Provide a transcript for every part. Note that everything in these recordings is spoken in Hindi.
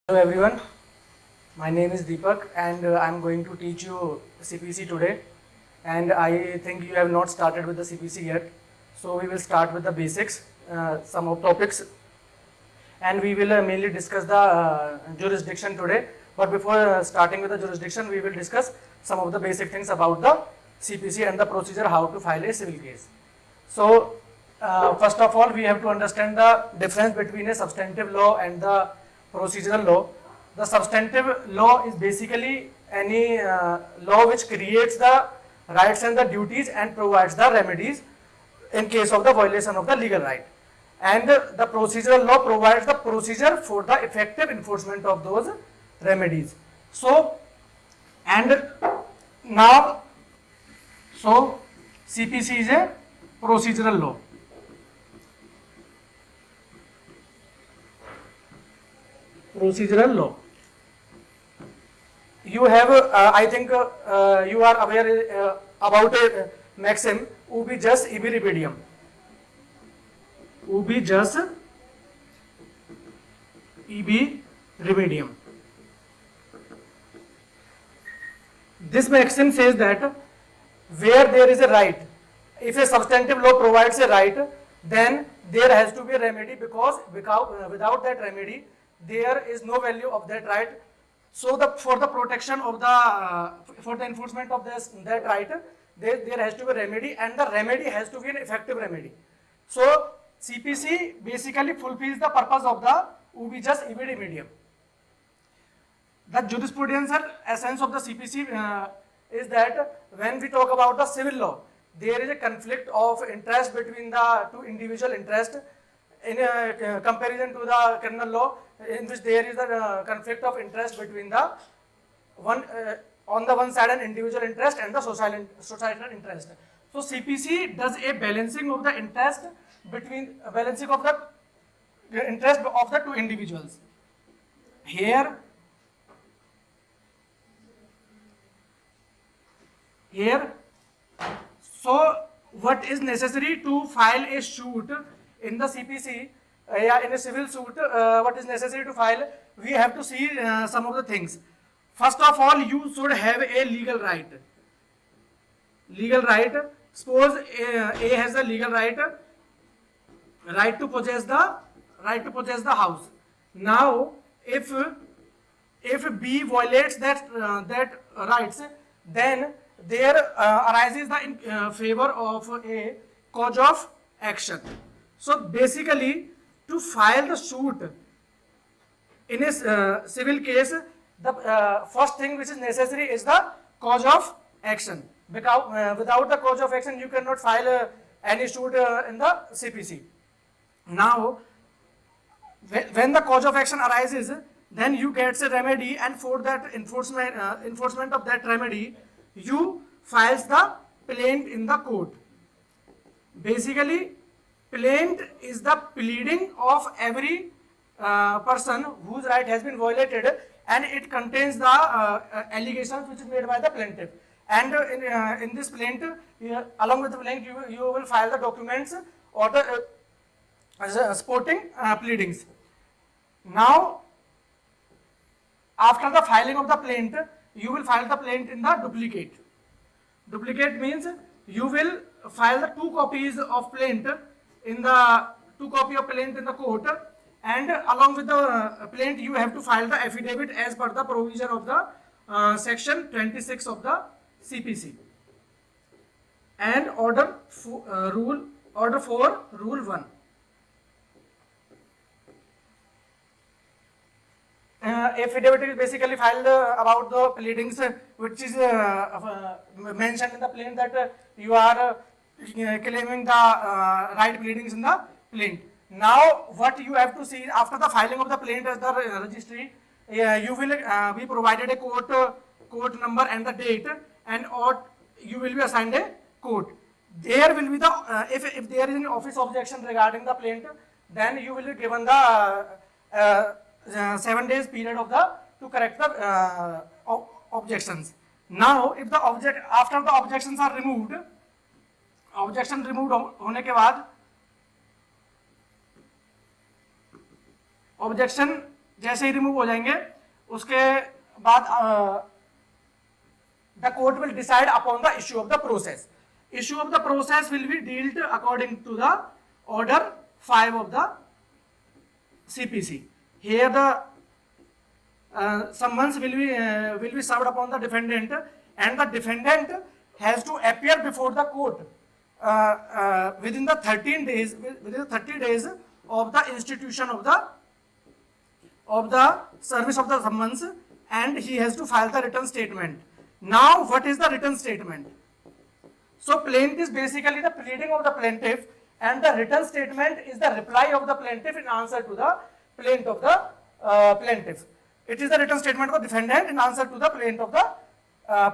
Hello everyone, my name is Deepak and I'm going to teach you CPC today, and I think you have not started with the CPC yet. So we will start with the basics, some of topics, and we will mainly discuss the jurisdiction today. But before starting with the jurisdiction, we will discuss some of the basic things about the CPC and the procedure how to file a civil case. So first of all, we have to understand the difference between a substantive law and the procedural law. The substantive law is basically any law which creates the rights and the duties and provides the remedies in case of the violation of the legal right. And the procedural law provides the procedure for the effective enforcement of those remedies. So, and now, so CPC is a procedural law. Procedural law. You have, I think you are aware about a maxim, ubi jus ibi remedium. Ubi jus ibi remedium. This maxim says that where there is a right, if a substantive law provides a right, then there has to be a remedy, because without that remedy, there is no value of that right. So for the protection of the for the enforcement of that right, there has to be a remedy, and the remedy has to be an effective remedy. So CPC basically fulfills the purpose of the ubi jus ibi remedium. The jurisprudential essence of the CPC is that when we talk about the civil law, there is a conflict of interest between the two individual interests in comparison to the criminal law, in which there is a conflict of interest between the one on the one side an individual interest and the societal interest. So CPC does a balancing of the interest between balancing of the interest of the two individuals. Here so what is necessary to file a suit in the CPC, in a civil suit, what is necessary to file, we have to see some of the things. First of all, you should have a legal right. Legal right. Suppose A has a legal right to possess the house. Now, if B violates that rights, then there arises the in favor of a cause of action. So basically, to file the suit in a civil case, the first thing which is necessary is the cause of action. Because without the cause of action, you cannot file any suit in the CPC. Now, when the cause of action arises, then you get a remedy, and for that enforcement of that remedy, you files the plaint in the court. Basically, plaint is the pleading of every person whose right has been violated, and it contains the allegations which is made by the plaintiff. And in this plaint, along with the plaint, you will file the documents or the supporting pleadings. Now, after the filing of the plaint, you will file the plaint in the duplicate. Duplicate means you will file the two copies of plaint in the court, and along with the plaint you have to file the affidavit as per the provision of the section 26 of the CPC and order 4 rule 1. Affidavit is basically filed about the pleadings which is mentioned in the plaint, that you are claiming the right pleadings in the plaint. Now, what you have to see after the filing of the plaint as the registry, you will be provided a court number and the date, and or you will be assigned a court. There will be the if there is an office objection regarding the plaint, then you will be given the 7 days period of to correct the objections. Now, if the after the objections are removed, objection remove होने के बाद ऑब्जेक्शन जैसे ही रिमूव हो जाएंगे उसके बाद the court will decide upon the issue of the process. Issue of the process will be dealt according to the order 5 of the CPC. Here the summons will be served upon the defendant, and the defendant has to appear before the court within the 13 days, within the 30 days of the institution of the service of the summons, and he has to file the written statement. Now, what is the written statement? So, plaint is basically the pleading of the plaintiff, and the written statement is the reply of the plaintiff in answer to the plaint of the plaintiff. It is the written statement of the defendant in answer to the plaint of the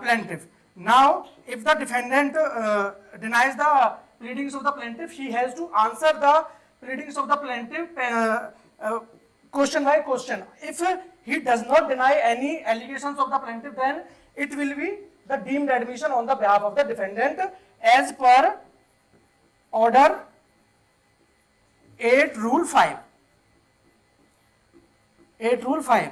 plaintiff. Now, if the defendant denies the pleadings of the plaintiff, he has to answer the pleadings of the plaintiff question by question. If he does not deny any allegations of the plaintiff, then it will be the deemed admission on the behalf of the defendant as per order 8 rule 5. 8 rule 5.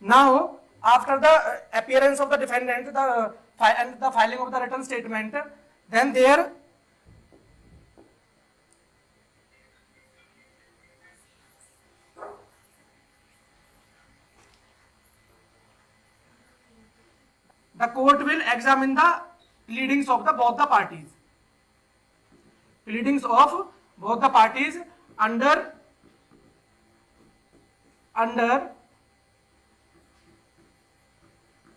Now, after the appearance of the defendant and the filing of the written statement, then there the court will examine the pleadings of both the parties. Pleadings of both the parties under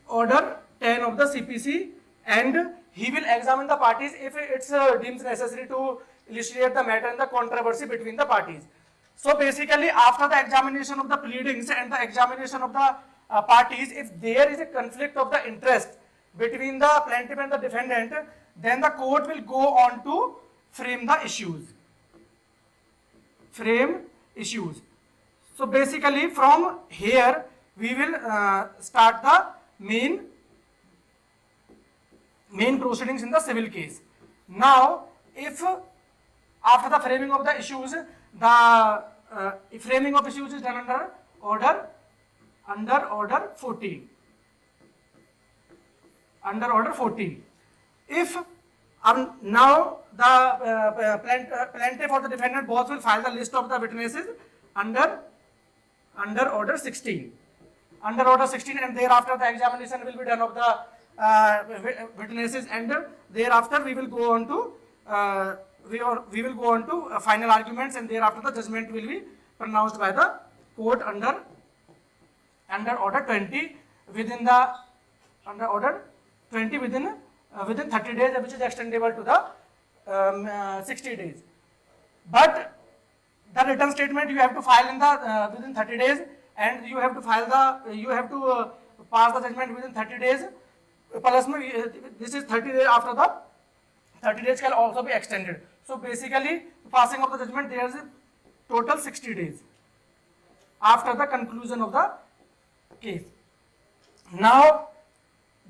order 10 of the CPC, and he will examine the parties if it's deems necessary to elucidate the matter and the controversy between the parties. So basically, after the examination of the pleadings and the examination of the parties, if there is a conflict of the interest between the plaintiff and the defendant, then the court will go on to frame the issues. Frame issues. So basically, from here we will start the main proceedings in the civil case. Now, if after the framing of the issues, the framing of issues is done under order 14. Under order 14. If now the plaintiff or the defendant both will file the list of the witnesses under order 16. Under order 16, and thereafter the examination will be done of the witnesses, and thereafter we will go on to we will go on to final arguments, and thereafter the judgment will be pronounced by the court under order 20 within 30 days, which is extendable to the 60 days. But the written statement you have to file in the within 30 days, and you have to pass the judgment within 30 days. Plus, this is 30 days. After the 30 days can also be extended. So basically, passing of the judgment, there is a total 60 days after the conclusion of the case. Now,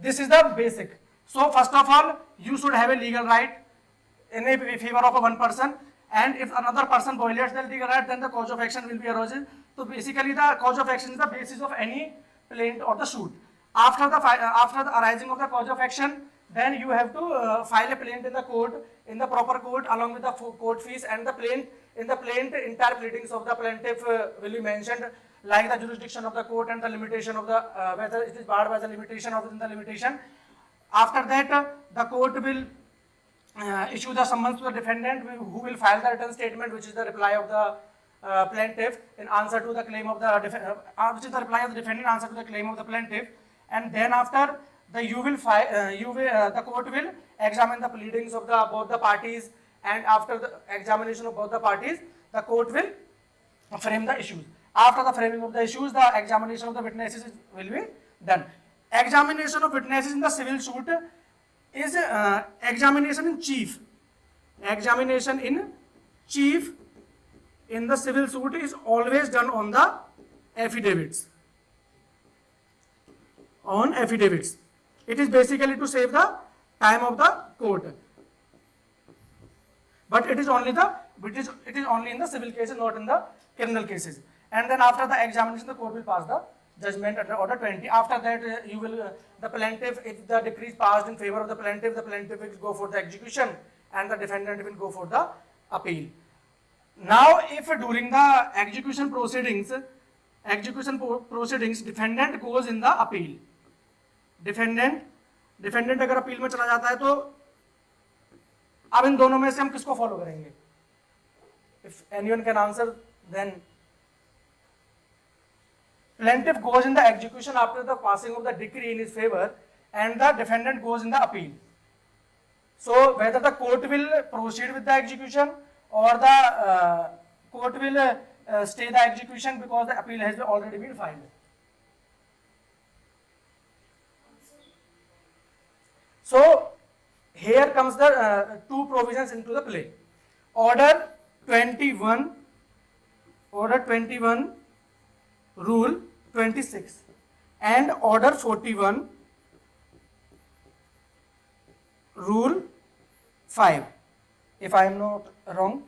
this is the basic. So first of all, you should have a legal right in a favor of one person, and if another person violates the legal right, then the cause of action will be arisen. So basically, the cause of action is the basis of any plaint or the suit. After the arising of the cause of action, then you have to file a plaint in the court, in the proper court, along with the court fees, and the plaint. In the plaint, entire pleadings of the plaintiff will be mentioned, like the jurisdiction of the court and the limitation of the whether it is barred by the limitation or within the limitation. After that, the court will issue the summons to the defendant, who will file the written statement, which is the reply of the plaintiff in answer to the claim of the which is the reply of the defendant in answer to the claim of the plaintiff. And then after the court will examine the pleadings of both the parties, and after the examination of both the parties, the court will frame the issues. After the framing of the issues, the examination of the witnesses will be done. Examination of witnesses in the civil suit is examination in chief. Examination in chief in the civil suit is always done on the affidavits. On affidavits. It is basically to save the time of the court. But it is only in the civil cases, not in the criminal cases. and then after the examination the court will pass the judgment under order 20. After that you will the plaintiff, if the decree is passed in favor of the plaintiff will go for the execution and the defendant will go for the appeal. Now if during the execution proceedings defendant goes in the appeal, defendant अगर अपील में चला जाता है तो अब इन दोनों में से हम किसको फॉलो करेंगे? If anyone can answer, then plaintiff goes in the execution after the passing of the decree in his favor and the defendant goes in the appeal. So whether the court will proceed with the execution or the court will stay the execution because the appeal has already been filed. So here comes the two provisions into the play. Order 21, Rule 26 and Order 41, Rule 5, if I am not wrong.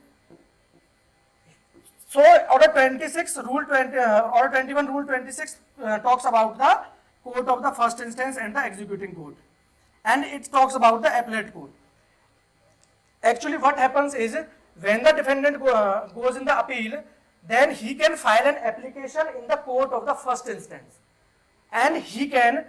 So Order 26, Rule 20, Order 21, Rule 26 talks about the court of the first instance and the executing court, and it talks about the appellate court. Actually what happens is, when the defendant goes in the appeal, then he can file an application in the court of the first instance, and he can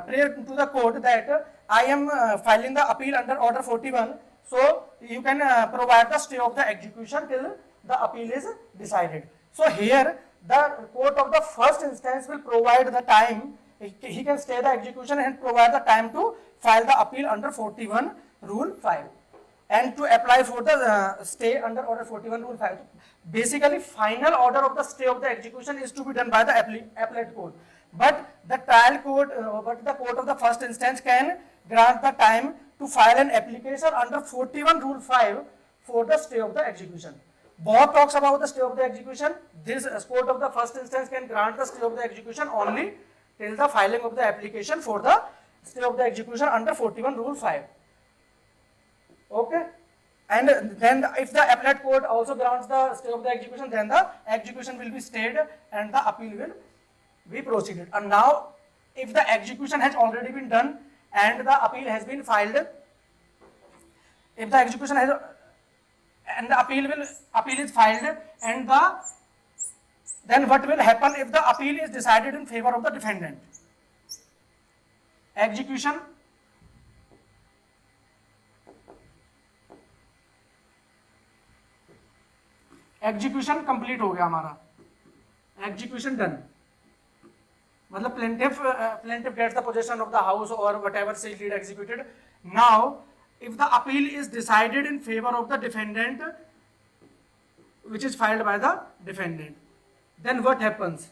pray to the court that I am filing the appeal under Order 41, so you can provide the stay of the execution till the appeal is decided. So here the court of the first instance will provide the time, he can stay the execution and provide the time to file the appeal under 41 Rule 5 and to apply for the stay under Order 41 Rule 5. Basically final order of the stay of the execution is to be done by the appellate court, but the trial court, but the court of the first instance can grant the time to file an application under 41 Rule 5 for the stay of the execution. Both talks about the stay of the execution. This court of the first instance can grant the stay of the execution only till the filing of the application for the stay of the execution under 41 Rule 5. Okay, and then if the appellate court also grants the stay of the execution, then the execution will be stayed and the appeal will be proceeded. And now if the execution has already been done and the appeal has been filed, if the execution has and the appeal is filed, and then what will happen if the appeal is decided in favor of the defendant? Execution complete हो गया हमारा, एग्जीक्यूशन डन, मतलब plaintiff gets the possession of the house or whatever seal deed executed. Now if the appeal is decided in favor of the defendant, which is filed by the defendant, then what happens?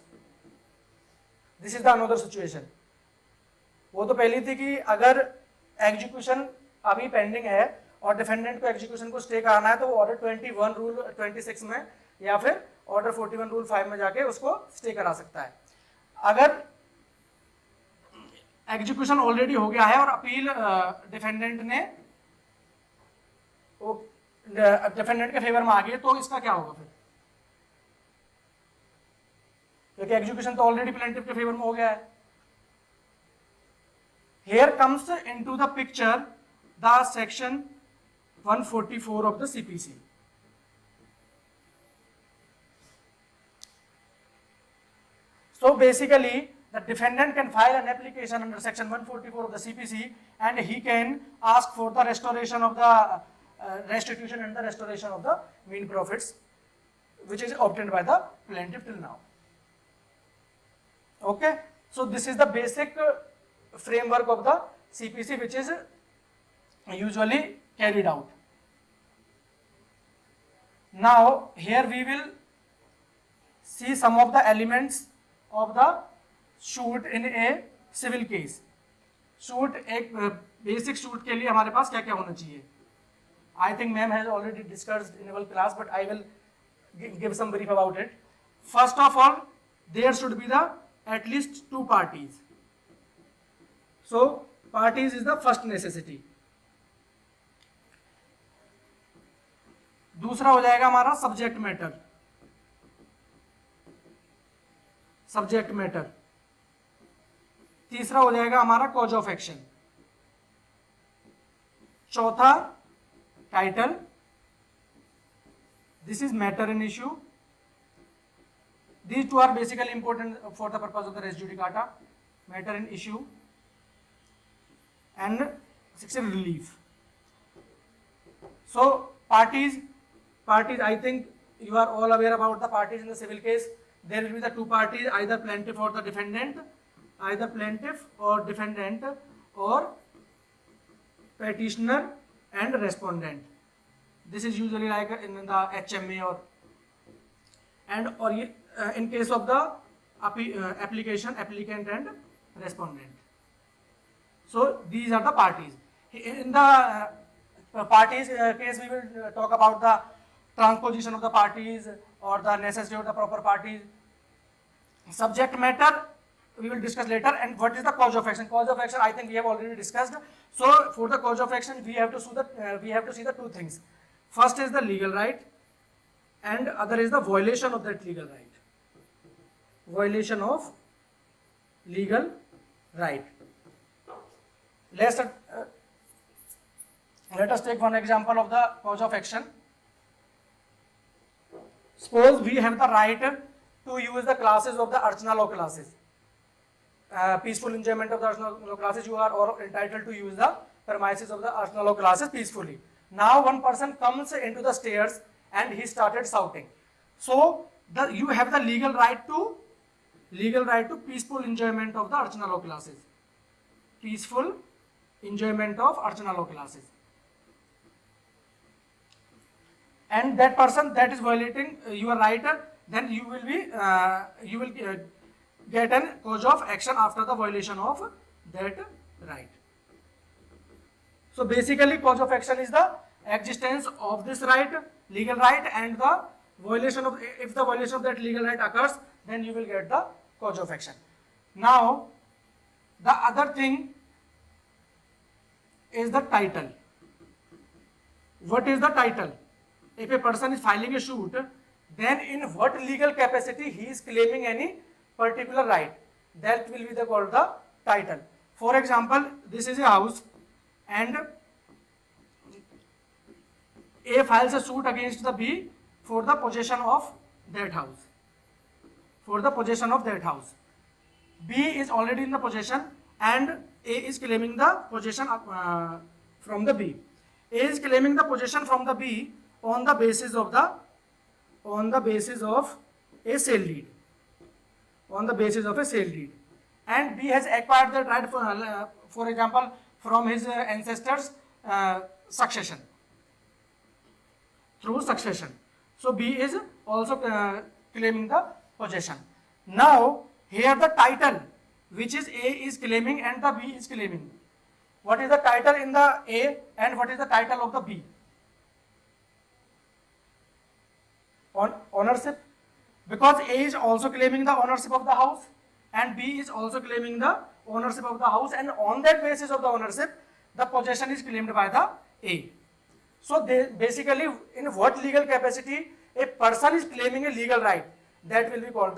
This is the another situation. वो तो पहली थी कि अगर एग्जीक्यूशन अभी पेंडिंग है और डिफेंडेंट को एग्जीक्यूशन को स्टे कराना है तो वो ऑर्डर 21 रूल 26 में या फिर ऑर्डर 41 रूल 5 में जाके उसको स्टे करा सकता है. अगर एग्जीक्यूशन ऑलरेडी हो गया है और अपील डिफेंडेंट के फेवर में आ गई तो इसका क्या होगा फिर? क्योंकि एग्जीक्यूशन तो ऑलरेडी प्लेंटिफ के फेवर में हो गया है. Here comes into the picture the section 144 of the CPC. So basically the defendant can file an application under section 144 of the CPC and he can ask for the restoration of the restitution and the restoration of the mean profits which is obtained by the plaintiff till now. Okay, so this is the basic framework of the CPC which is usually carried out. Now here we will see some of the elements of the suit in a civil case. Suit एक basic suit के लिए हमारे पास क्या क्या होना चाहिए? I think ma'am has already discussed in our class, but I will give some brief about it. First of all, there should be at least two parties. So parties is the first necessity. दूसरा हो जाएगा हमारा सब्जेक्ट मैटर. सब्जेक्ट मैटर, तीसरा हो जाएगा हमारा कॉज ऑफ एक्शन, चौथा title, this is matter in issue. These two are basically important for the purpose of the res judicata, matter in issue and section relief. So parties, I think you are all aware about the parties in the civil case. There will be the two parties, either plaintiff or the defendant, either plaintiff or defendant, or petitioner and respondent. This is usually like in the HMA or in case of the application, applicant and respondent. So these are the parties. In the parties case, we will talk about the transposition of the parties or the necessity of the proper parties. Subject matter we will discuss later. And what is the cause of action? Cause of action, I think we have already discussed. So for the cause of action, we have to see the two things. First is the legal right, and other is the violation of that legal right. Violation of legal right. Let us take one example of the cause of action. Suppose we have the right to use the classes of the Archana law classes. Peaceful enjoyment of the Archana law classes, you are all entitled to use the premises of the Archana law classes peacefully. Now one person comes into the stairs and he started shouting. So you have the legal right to peaceful enjoyment of the Archana law classes. Peaceful enjoyment of Archana law classes. And that person that is violating your right, then you will get a cause of action after the violation of that right. So basically, cause of action is the existence of this right, legal right, and the violation of, if the violation of that legal right occurs, then you will get the cause of action. Now, the other thing is the title. What is the title? If a person is filing a suit, then in what legal capacity he is claiming any particular right, that will be called the title. For example, this is a house and A files a suit against the B for the possession of that house. For the possession of that house. B is already in the possession and A is claiming the possession from the B. A is claiming the possession from the B on the basis of a sale deed. On the basis of a sale deed. And B has acquired that right, for example, from his ancestors' succession. Through succession. So B is also claiming the possession. Now, here the title, which is A is claiming and the B is claiming. What is the title in the A and what is the title of the B? Ownership. Because A is also claiming the ownership of the house and B is also claiming the ownership of the house, and on that basis of the ownership, the possession is claimed by the A. So basically, in what legal capacity a person is claiming a legal right, that will be called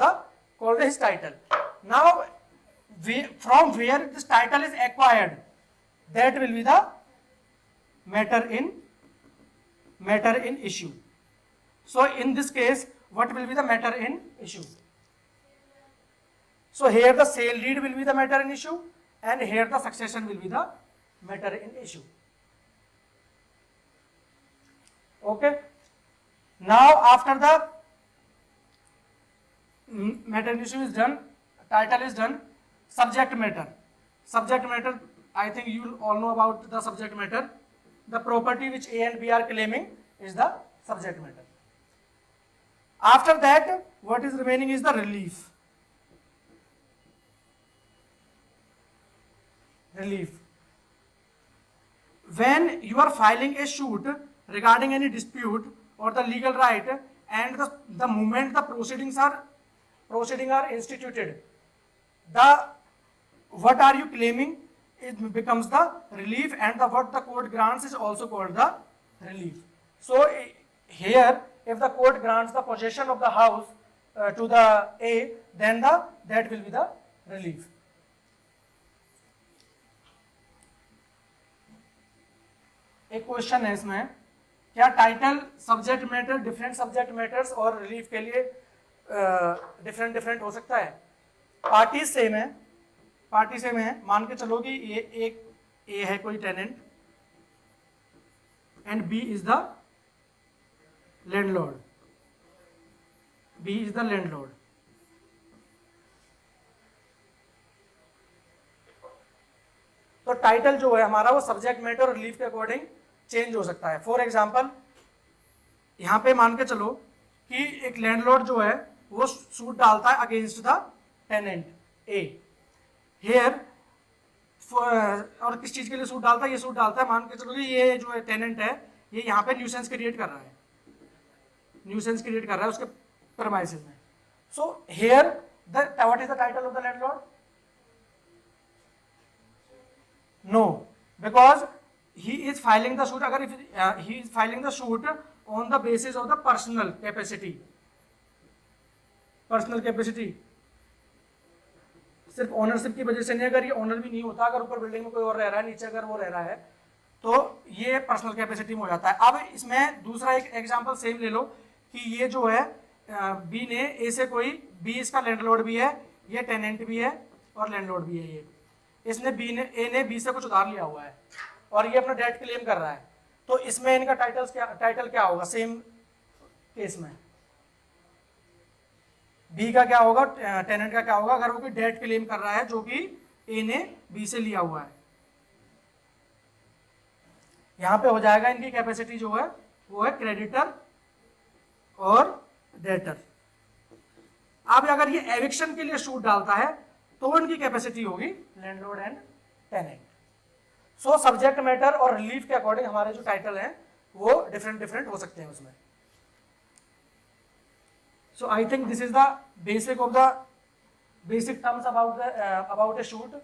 his title. Now, from where this title is acquired, that will be the matter in issue. So in this case, what will be the matter in issue? So here the sale deed will be the matter in issue, and here the succession will be the matter in issue. Okay. Now after the matter in issue is done, title is done, subject matter. Subject matter, I think you all know about the subject matter. The property which A and B are claiming is the subject matter. After that, what is remaining is the relief. Relief. When you are filing a suit regarding any dispute or the legal right, and the moment the proceedings are instituted, what are you claiming, it becomes the relief, and what the court grants is also called the relief. So here, if the court grants the possession of the house to the A, then that will be the relief. एक क्वेश्चन है इसमें, क्या title subject matter different subject matters और रिलीफ के लिए डिफरेंट डिफरेंट हो सकता है? पार्टी सेम है, पार्टी सेम है। मान के चलो कि ये एक ए है कोई tenant and B is the landlord, B is the landlord. तो टाइटल जो है हमारा वो सब्जेक्ट मैटर और रिलीफ के अकॉर्डिंग चेंज हो सकता है। फॉर एग्जाम्पल यहां पे मान के चलो कि एक लैंडलॉर्ड जो है वो सूट डालता है against the tenant A. Here और किस चीज के लिए सूट डालता है? ये सूट डालता है, मान के चलो कि ये जो है टेनेंट है ये यहाँ पे न्यूसेंस क्रिएट कर रहा है, न्यूसेंस क्रिएट कर रहा है उसके प्रेमाइसेस में। So here what is the title of the landlord? No, because he is filing the suit, अगर he is filing the suit on the basis of the personal capacity, personal capacity सिर्फ ओनरशिप की वजह से नहीं, अगर ये ओनर भी नहीं होता, अगर ऊपर बिल्डिंग में कोई और रह रहा है, नीचे अगर वो रह रहा है, तो ये पर्सनल कैपेसिटी में हो जाता है। अब इसमें दूसरा एक एग्जांपल सेम ले लो कि ये जो है बी ने ए से कोई, बी इसका लैंडलॉर्ड भी है, ये टेनेंट भी है और लैंडलॉर्ड भी है। ये इसने बी ने ए ने बी से कुछ उधार लिया हुआ है और ये अपना डेट क्लेम कर रहा है, तो इसमें इनका टाइटल क्या होगा? सेम केस में बी का क्या होगा, टेनेंट का क्या होगा? अगर वो कोई डेट क्लेम कर रहा है जो कि ए ने बी से लिया हुआ है, यहां पे हो जाएगा इनकी कैपेसिटी जो है वो है क्रेडिटर और डेटर। अब अगर ये एविक्शन के लिए सूट डालता है तो इनकी कैपेसिटी होगी landlord and tenant. So subject matter और रिलीफ के अकॉर्डिंग हमारे जो टाइटल हैं वो डिफरेंट डिफरेंट हो सकते हैं उसमें। So I think this is the basic of the basic terms about a suit.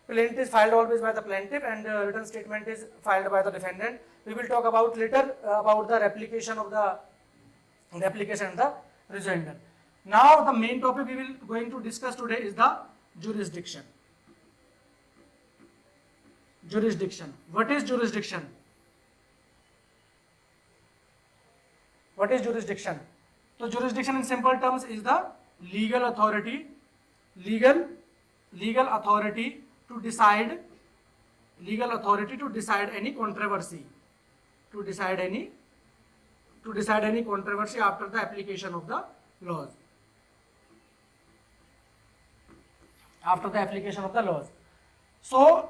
Plaintiff is filed always by the plaintiff and written statement is filed by the defendant. We will talk about later about the replication of the rejoinder. Now the main topic we will going to discuss today is the jurisdiction. Jurisdiction. What is jurisdiction? What is jurisdiction? So jurisdiction in simple terms is the legal authority to decide any controversy, to decide any controversy after the application of the laws. So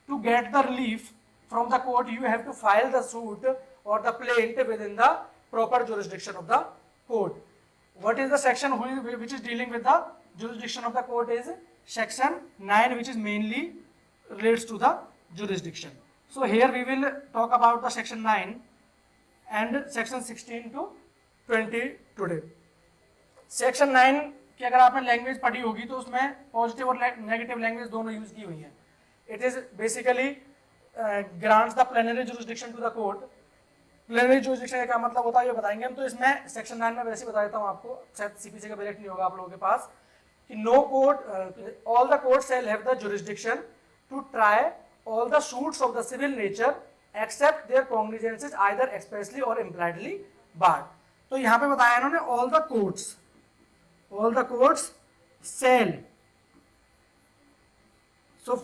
to get the relief from the court, you have to file the suit or the plaint within the proper jurisdiction of the court. What is the section which is dealing with the jurisdiction of the court? Is section 9, which is mainly relates to the jurisdiction. So here we will talk about the section 9 and section 16 to 20 today. Section 9 की अगर आपने लैंग्वेज पढ़ी होगी तो उसमें पॉजिटिव और नेगेटिव लैंग्वेज दोनों यूज की हुई है. It is basically grants the plenary jurisdiction to the court. Plenary jurisdiction का क्या मतलब होता है ये बताएंगे हम. तो इसमें सेक्शन 9 में वैसे बता देता हूँ आपको, शायद सीपीसी का डायरेक्ट नहीं होगा आप लोगों के पास, कि no court all the court shall have the jurisdiction to try all the suits of the civil nature except their cognizances either expressly or impliedly barred. तो यहाँ पे बताया इन्होंने all the courts shall. So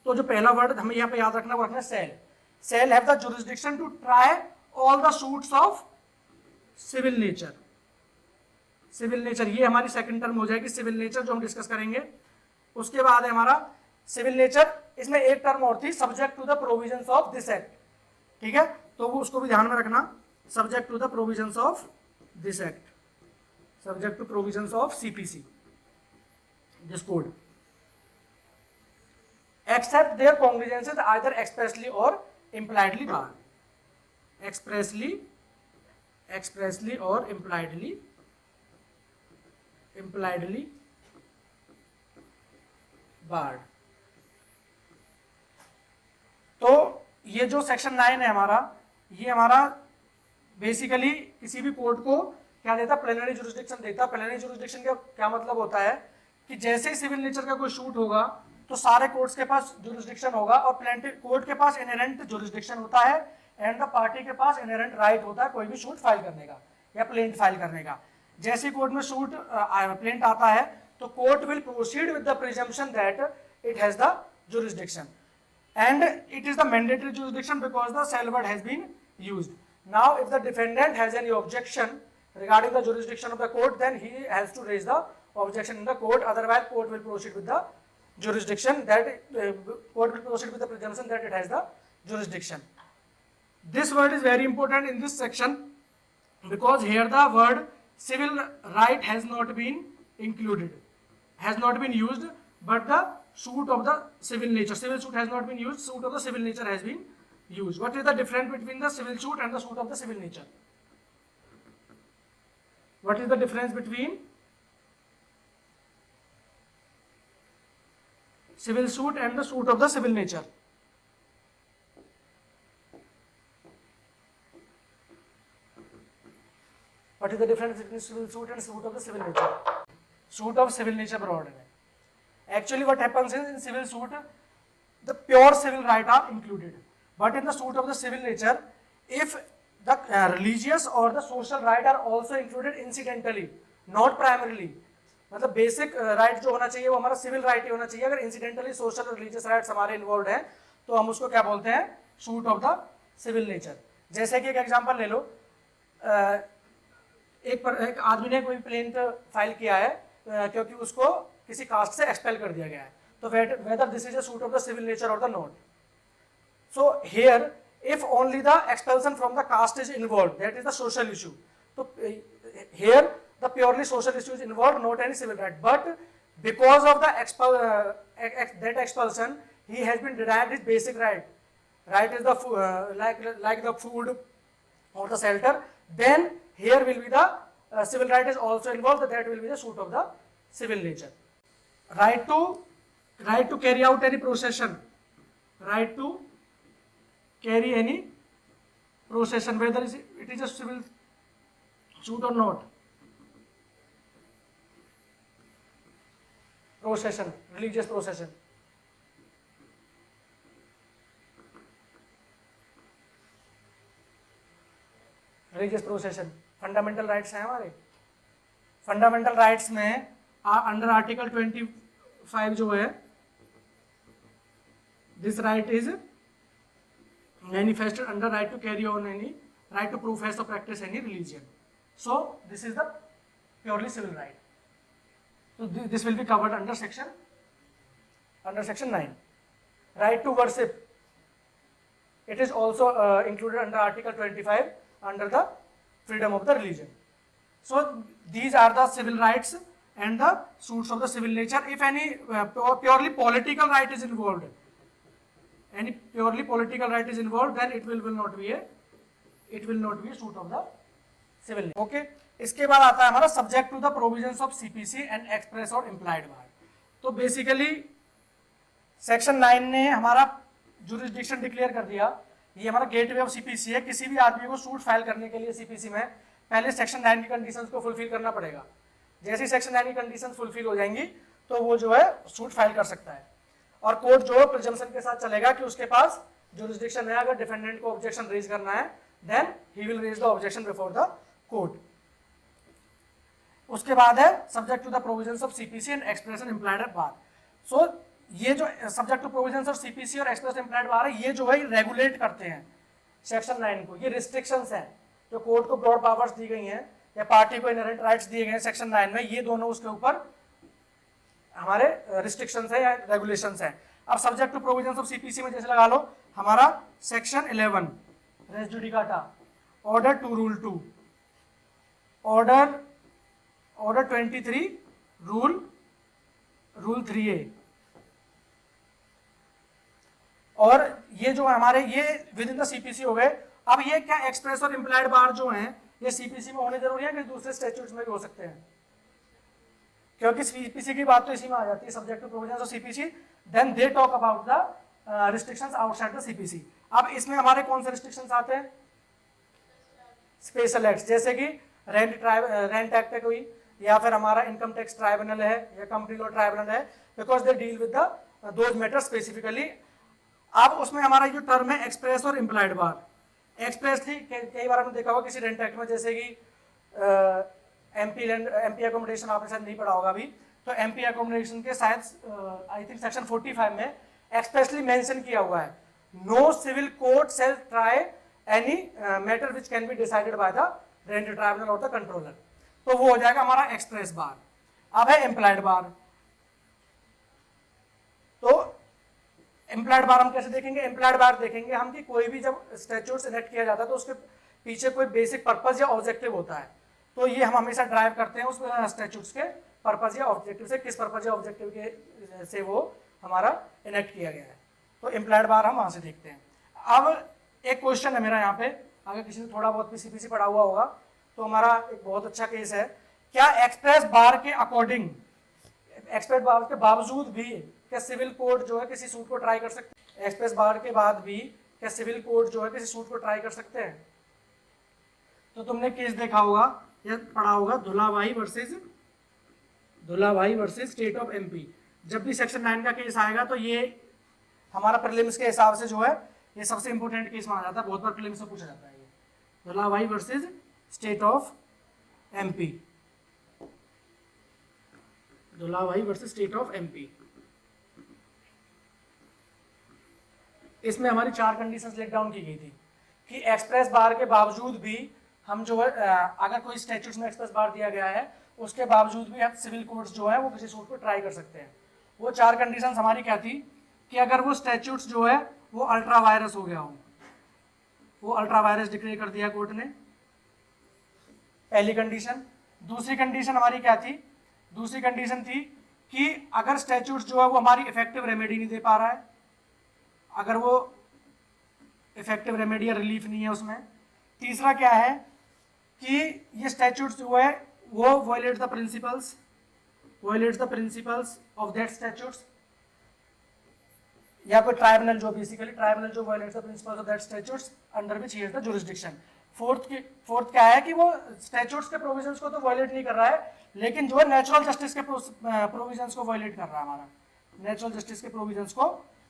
तो जो पहला वर्ड हमें यहाँ पे याद रखना वो रखना shall have the jurisdiction to try all the suits of civil nature. Civil nature ये हमारी सेकंड टर्म हो जाएगी, सिविल नेचर जो हम डिस्कस करेंगे. उसके बाद है हमारा सिविल नेचर. इसमें एक टर्म और थी, subject to the provisions of this act. ठीक है, तो वो उसको भी ध्यान में रखना. Subject to the provisions of this act, subject to provisions of CPC, this code, except their cognizances either expressly or impliedly barred. Expressly or impliedly barred. तो ये जो सेक्शन 9 है हमारा, ये हमारा बेसिकली किसी भी कोर्ट को क्या देता है, प्लेनरी जुरिस्डिक्शन देता है। प्लेनरी जुरिस्डिक्शन का क्या मतलब होता है कि जैसे ही सिविल नेचर का कोई शूट होगा तो सारे कोर्ट्स के पास जुरिस्डिक्शन होगा और प्लेंटिफ कोर्ट के पास इनहेरेंट जुरिस्डिक्शन होता है एंड द पार्टी के पास इनहेरेंट राइट होता है कोई भी शूट फाइल करने का या प्लेंट फाइल करने का। जैसे कोर्ट में शूट प्लेंट आता है तो court will proceed with the presumption that it has the jurisdiction and it is the mandatory jurisdiction because the cell word has been used. Now if the defendant has any objection regarding the jurisdiction of the court, then he has to raise the objection in the court, otherwise court will proceed with the jurisdiction that court will proceed with the presumption that it has the jurisdiction. This word is very important in this section because here the word civil right has not been included, has not been used, but the suit of the civil nature, civil suit has not been used, suit of the civil nature has been used. What is the difference between the civil suit and the suit of the civil nature? What is the difference between civil suit and the suit of the civil nature? What is the difference between civil suit and suit of the civil nature? Suit of civil nature broad है. Actually what happens is in civil suit the pure civil right are included, but in the suit of the civil nature if the religious or the social right are also included incidentally, not primarily, मतलब बेसिक राइट जो होना चाहिए वो हमारा सिविल राइट ही होना चाहिए, अगर इंसिडेंटली सोशल रिलीजियस राइट्स हमारे इन्वॉल्व हैं तो हम उसको क्या बोलते हैं, suit of the civil nature. जैसे कि एक एग्जांपल ले लो, एक आदमी ने कोई प्लेंट फाइल किया है क्योंकि उसको किसी कास्ट से एक्सपेल कर दिया गया है, तो whether this is a suit of the civil nature or the not. So here if only the expulsion from the caste is involved, that is the social issue, so here the purely social issue is involved, not any civil right, but because of the that expulsion he has been denied his basic right is the like the food or the shelter, then here will be the civil right is also involved, that will be the suit of the civil nature. Right to carry out any procession, right to carry any procession, whether it is a civil suit or not. Procession, religious procession. Religious procession, fundamental rights हैं हमारे। fundamental rights में अंडर आर्टिकल 25 जो है, this right is manifested under right to carry on any, right to profess or practice any religion. So this is the purely civil right. So this will be covered under section 9. Right to worship, it is also included under article 25 under the freedom of the religion. So these are the civil rights and the suits of the civil nature. If any purely political right is involved, any purely political right is involved, then it will not be a suit of the civil nature. Okay, इसके बाद आता है हमारा subject to the provisions of CPC and express or implied bar. तो basically section 9 ने हमारा jurisdiction declare कर दिया, ये हमारा गेटवे ऑफ CPC है। किसी भी आदमी को सूट फाइल करने के लिए CPC में पहले सेक्शन 9 की कंडीशंस को फुलफिल करना पड़ेगा। जैसे ही सेक्शन 9 की कंडीशंस फुलफिल हो जाएंगी तो वो जो है सूट फाइल कर सकता है, और कोर्ट जो प्रिजम्पशन के साथ चलेगा कि उसके पास जुरिस्डिक्शन है। अगर डिफेंडेंट को ऑब्जेक्शन रेज करना है then he will raise the objection before the court. उसके बाद है subject to the provisions of CPC and express and implied bar. So ये जो subject to provisions of CPC or express implied bar है, ये जो है रेगुलेट करते हैं सेक्शन 9 को। ये रिस्ट्रिक्शंस हैं जो कोर्ट को ब्रॉड पावर्स दी गई हैं या पार्टी को इनहेरेंट राइट्स दिए गए हैं सेक्शन 9 में, ये दोनों उसके ऊपर हमारे रिस्ट्रिक्शंस है या रेगुलेशंस है। अब subject to provisions of CPC में जैसे लगा लो हमारा section 11 res judicata, order 2 rule 2, order 23 rule 3A, और ये जो हमारे ये विद इन द सीपीसी हो गए। अब ये क्या एक्सप्रेस और इम्प्लाइड बार जो हैं ये सीपीसी में होने जरूरी है कि दूसरे स्टैट्यूट्स में भी हो सकते हैं, क्योंकि सीपीसी की बात तो इसी में आ जाती है subject to provisions of CPC, then they talk about the restrictions outside the CPC. अब इसमें हमारे कौन से रिस्ट्रिक्शंस आते हैं, स्पेशल एक्ट्स, जैसे कि रेंट एक्ट है कोई, या फिर हमारा इनकम टैक्स ट्राइब्यूनल है या कंपनी लॉ ट्राइब्यूनल है, because they deal with the those matter specifically. अब उसमें हमारा जो टर्म है एक्सप्रेस और इम्प्लाइड बार, एक्सप्रेसली कई बार आपने देखा होगा किसी रेंट एक्ट में, जैसे कि एमपी अकोमोडेशन आपने शायद नहीं पढ़ा होगा अभी, तो एमपी अकोमोडेशन के शायद आई थिंक सेक्शन 45 में एक्सप्रेसली मेंशन किया हुआ है, no civil court shall try any matter which can be decided by the rent tribunal और द कंट्रोलर। तो वो हो जाएगा हमारा एक्सप्रेस बार। अब है इम्प्लाइड बार। तो इम्प्लाइड बार हम कैसे देखेंगे? इम्प्लाइड बार देखेंगे हम कि कोई भी जब स्टैट्यूट इनेक्ट किया जाता है तो उसके पीछे कोई बेसिक पर्पस या ऑब्जेक्टिव होता है, तो ये हम हमेशा ड्राइव करते हैं उस स्टैट्यूट्स के पर्पस या ऑब्जेक्टिव से, किस पर्पस या ऑब्जेक्टिव के से वो हमारा इनेक्ट किया गया है। तो इम्प्लाइड बार हम वहां से देखते हैं। अब एक क्वेश्चन है मेरा यहाँ पे, अगर किसी ने थोड़ा बहुत पीसीपीसी पढ़ा हुआ होगा तो हमारा एक बहुत अच्छा केस है, क्या एक्सप्रेस बार के अकॉर्डिंग, एक्सप्रेस बार के बावजूद भी क्या सिविल कोर्ट जो है किसी सूट को ट्राई कर सकते हैं? एक्सप्रेस बार के बाद भी क्या सिविल कोर्ट जो है किसी सूट को ट्राई कर सकते हैं? तो तुमने केस देखा होगा या पढ़ा होगा, Dhulabhai versus state of MP. जब भी सेक्शन 9 का केस आएगा तो ये हमारा प्रीलिम्स के हिसाब से जो है ये सबसे इंपॉर्टेंट केस माना जाता है, बहुत बार प्रीलिम्स में पूछा जाता है ये, Dhulabhai versus state of MP, Dhulabhai versus state of MP. इसमें हमारी 4 कंडीशंस लेट डाउन की गई थी कि एक्सप्रेस बार के बावजूद भी हम जो है अगर कोई स्टैट्यूट्स में एक्सप्रेस बार दिया गया है उसके बावजूद भी हम सिविल कोर्ट्स जो है वो किसी सूट को ट्राई कर सकते हैं। वो 4 कंडीशंस हमारी क्या थी कि अगर वो स्टैट्यूट्स जो है वो अल्ट्रा वायरस हो गया हो, वो अल्ट्रा वायरस डिक्लेयर कर दिया कोर्ट ने, पहली कंडीशन। दूसरी कंडीशन हमारी क्या थी? दूसरी कंडीशन थी कि अगर स्टैट्यूट्स जो है वो हमारी इफेक्टिव रेमेडी नहीं दे पा रहा है, अगर वो इफेक्टिव रेमेडी या रिलीफ नहीं है उसमें। तीसरा क्या है कि ये स्टैट्यूट्स जो है वो violate the principles of that statutes, या कोई ट्राइब्यूनल जो बेसिकली ट्राइब्यूनल जो violets the principles of that statutes under which he has the jurisdiction. Fourth क्या है कि वो स्टैट्यूट्स के प्रोविजंस को तो वायलेट नहीं कर रहा है, लेकिन जो है नेचुरल जस्टिस के प्रोविजंस को वायलेट कर रहा है, हमारा नेचुरल जस्टिस के प्रोविजंस को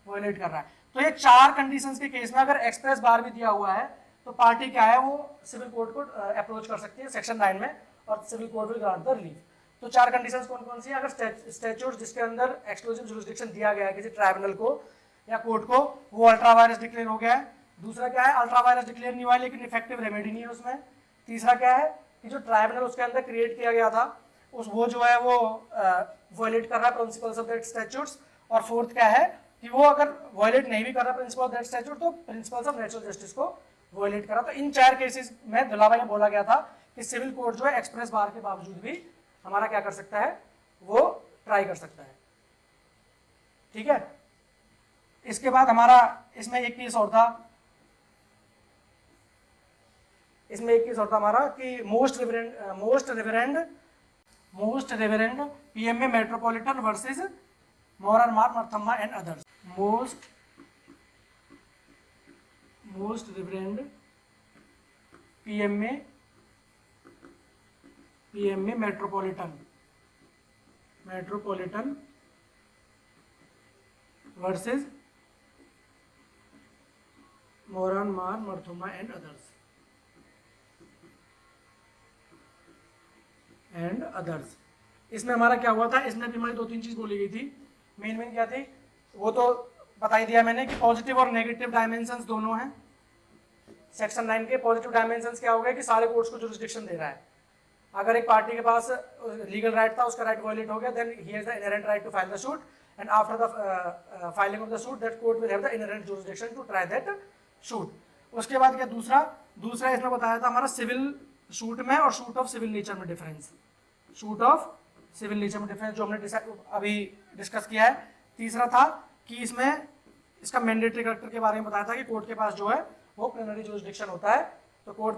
वायलेट कर रहा है। तो ये 4 कंडीशंस के केस में अगर एक्सप्रेस बार भी दिया हुआ है तो पार्टी क्या है वो सिविल कोर्ट को अप्रोच कर सकती है सेक्शन 9 में, और civil court will grant the relief. तो 4 कंडीशंस कौन कौन सी है? अगर स्टैट्यूट जिसके अंदर एक्सक्लूसिव जुरिसडिक्शन दिया गया है किसी ट्राइब्यूनल को या कोर्ट को, वो अल्ट्रा वायरस डिक्लेयर हो गया है। दूसरा क्या है? अल्ट्रा वायरस डिक्लेयर नहीं हुआ है लेकिन इफेक्टिव रेमेडी नहीं है उसमें। तीसरा क्या है कि जो ट्राइब्यूनल उसके अंदर क्रिएट किया गया था उस वो जो है वो वायलेट कर रहा है प्रिंसिपल्स ऑफ दैट स्टैट्यूट्स। और फोर्थ क्या है कि वो अगर वायलेट नहीं भी कर रहा प्रिंसिपल ऑफ दैट स्टैट्यूट तो प्रिंसिपल्स ऑफ नेचुरल जस्टिस को वायलेट करा। तो इन 4 केसेस में धुलाभाई में बोला गया था कि सिविल कोर्ट जो है एक्सप्रेस बार के बावजूद भी हमारा क्या कर सकता है, वो ट्राई कर सकता है। ठीक है। इसके बाद हमारा इसमें एक केस और था, हमारा कि most reverend PMA metropolitan versus Moranmar Marthoma and others. Most reverend PMA metropolitan versus Moranmar Marthoma and others. इसमें हमारा क्या हुआ था? इसमें भी हमारी 2-3 चीज बोली गई थी। मेन क्या थी वो तो बता ही दिया मैंने कि पॉजिटिव और नेगेटिव डायमेंशंस दोनों हैं। सेक्शन 9 के पॉजिटिव डायमेंशंस क्या हो गए कि सारे कोर्ट्स को जुरिसडिक्शन दे रहा है। अगर एक पार्टी के पास लीगल राइट था, उसका राइट वायलेट हो गया, then he has the inherent right to file the suit, and after the filing of the suit that court will have the inherent jurisdiction to try that suit. उसके बाद क्या दूसरा इसमें बताया था हमारा सिविल सूट में और सूट ऑफ सिविल नेचर में डिफरेंस, जो हमने अभी डिस्कस किया है। तीसरा था कि इसमें इसका मैंडेटरी कैरेक्टर के बारे में बताया था कि कोर्ट के पास जो है वो प्लेनरी जुरिसडिक्शन होता है, तो कोर्ट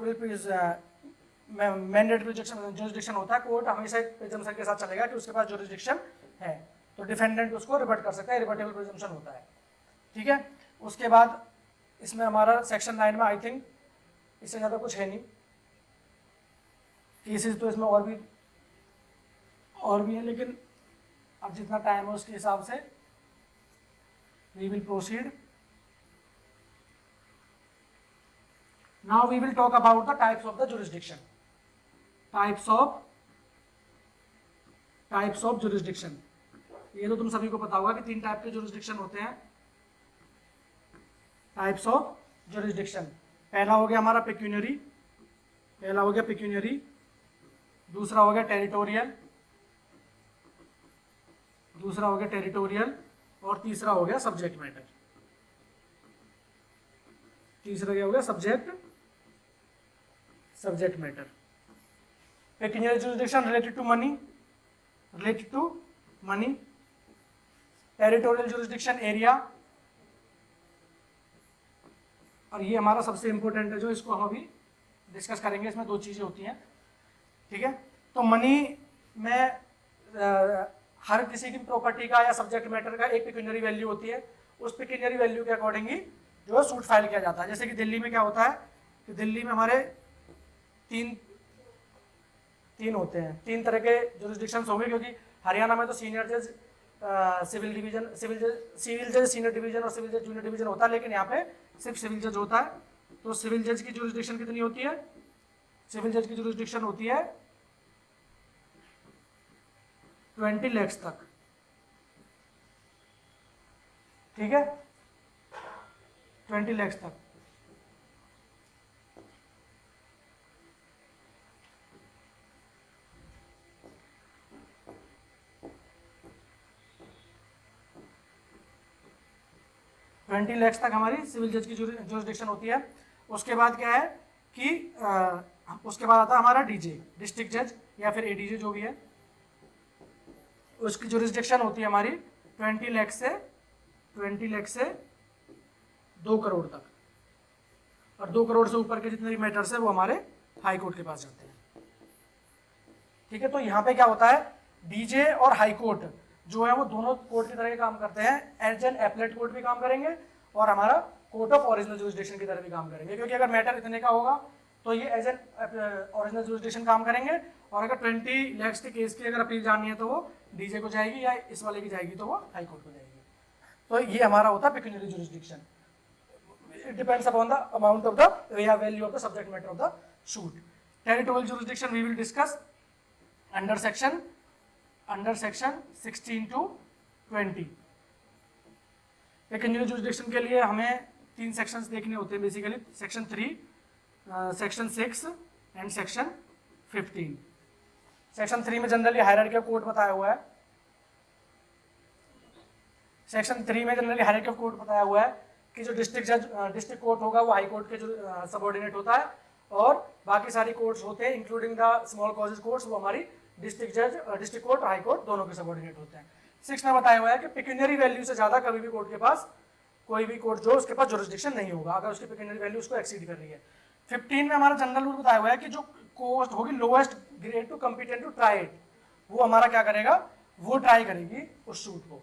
मैंडेटरी जुरिसडिक्शन होता है। कोर्ट हमेशा एक प्रिजम्पशन के साथ चलेगा कि उसके पास जुरिसडिक्शन है, तो डिफेंडेंट उसको रिबट कर सकता है, रिबटेबल प्रिजम्पशन होता है। ठीक है। उसके बाद इसमें हमारा सेक्शन 9 में आई थिंक इससे ज़्यादा कुछ है नहीं। केसेस तो इसमें और भी है, लेकिन अब जितना टाइम है उसके हिसाब से we will proceed. Now we will talk about the types of the jurisdiction. Types of jurisdiction. ये तो तुम सभी को पता होगा कि 3 टाइप के jurisdiction होते हैं. Types of jurisdiction. पहला हो गया हमारा pecuniary. दूसरा हो गया territorial. और तीसरा हो गया subject matter. तीसरा क्या हो गया? subject matter. Pecuniary jurisdiction related to money. Territorial jurisdiction area. और ये हमारा सबसे इंपॉर्टेंट है जो इसको हम अभी डिस्कस करेंगे. इसमें 2 चीजें होती हैं, ठीक है. तो मनी में हर किसी की प्रॉपर्टी का या सब्जेक्ट मैटर का एक पेक्यूनियरी वैल्यू होती है. उस पेक्यूनियरी वैल्यू के अकॉर्डिंग ही जो है सूट फाइल किया जाता है. जैसे कि दिल्ली में क्या होता है कि दिल्ली में हमारे तीन होते हैं, 3 तरह के जुरिस्डिक्शंस होंगे, क्योंकि हरियाणा में तो सीनियर जज, सिविल जज सीनियर डिवीजन और सिविल जज जूनियर डिवीजन होता है, लेकिन यहाँ पे सिर्फ सिविल जज होता है. तो सिविल जज की जुरिस्डिक्शन कितनी होती है? सिविल जज की जुरिस्डिक्शन होती है 20 लाख तक, ठीक है, 20 लाख तक. तक हमारी सिविल जज की जुरिस्डिक्शन होती है. उसके बाद क्या है कि उसके बाद आता है हमारा डीजे, डिस्ट्रिक्ट जज या फिर एडीजे जो भी है, उसकी जुरिस्डिक्शन होती है हमारी 20 लाख से 2 करोड़ तक. और 2 करोड़ से ऊपर के जितने भी मैटर्स है वो हमारे हाई कोर्ट के पास जाते हैं, ठीक है. तो यहाँ पे क्या होता है, डीजे और हाई कोर्ट जो है वो दोनों कोर्ट की तरह काम करते हैं. एज एन एपलेट कोर्ट भी काम करेंगे और हमारा कोर्ट ऑफ ओरिजिनल जुरिस्डिक्शन की तरह भी काम करेंगे, क्योंकि अगर मैटर इतने का होगा तो ये एज एन ओरिजिनल जुरिस्डिक्शन काम करेंगे. और अगर 20 लाख के केस की अगर अपील जानी है तो वो डीजे को जाएगी, या इस वाले की जाएगी तो वो हाई कोर्ट को जाएगी. तो ये हमारा होता है pecuniary jurisdiction. It depends upon the amount of the या value of the subject matter of the suit. Territorial jurisdiction we will discuss under section 16 to 20. Pecuniary jurisdiction के लिए हमें 3 सेक्शंस देखने होते हैं basically, section 3, section 6 and section 15. Section 3 में जनरली हायरार्की ऑफ कोर्ट बताया हुआ है. सेक्शन 3 में जनरली हायरार्की ऑफ कोर्ट बताया हुआ है कि जो डिस्ट्रिक्ट कोर्ट होगा वो हाई कोर्ट के सबऑर्डिनेट होता है, और बाकी सारी कोर्ट्स होते हैं including the small causes courts वो हमारी डिस्ट्रिक्ट कोर्ट और हाई कोर्ट दोनों के सबऑर्डिनेट होते हैं. 6 में बताया हुआ है कि पेक्यूनियरी वैल्यू से ज्यादा कभी भी कोर्ट के पास कोई भी कोर्ट जो उसके पास जुरिस्डिक्शन नहीं होगा अगर उसकी पेक्यूनियरी वैल्यू उसको एक्सीड कर रही है. 15 में हमारा जनरल रूल बताया हुआ है कि जो कोर्ट होगी lowest grade to competent to try it, वो हमारा क्या करेगा, वो ट्राई करेगी उस सूट को.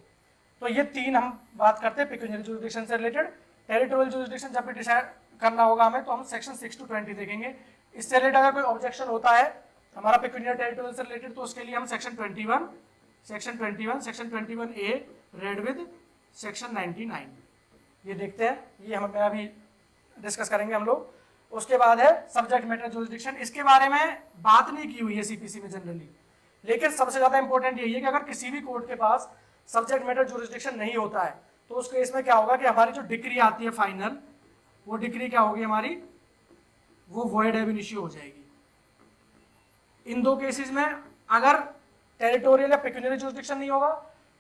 तो ये 3 हम बात करते हैं पेक्यूनियरी जुरिस्डिक्शन से रिलेटेड. टेरिटोरियल जुरिस्डिक्शन जब भी डिसाइड करना होगा हमें तो हम सेक्शन 6 to 20 देखेंगे. इससे रिलेटेड अगर कोई ऑब्जेक्शन होता है हमारा पेक्यूनियर टेरिटोरियल से रिलेटेड तो उसके लिए हम section 21 section 21A read with section 99 ये देखते हैं. ये हम अभी डिस्कस करेंगे हम लोग. उसके बाद है सब्जेक्ट मैटर जुरिस्डिक्शन. इसके बारे में बात नहीं की हुई है सीपीसी में जनरली, लेकिन सबसे ज्यादा इंपॉर्टेंट यही है कि अगर किसी भी कोर्ट के पास सब्जेक्ट मैटर जुरिस्डिक्शन नहीं होता है तो उस केस में क्या होगा कि हमारी जो डिक्री आती है फाइनल, वो डिक्री क्या होगी हमारी, वो वॉइड एब इनिशियो हो जाएगी. इन 2 केसेस में अगर टेरिटोरियल या पेक्यूनियरी जुरिस्डिक्शन नहीं होगा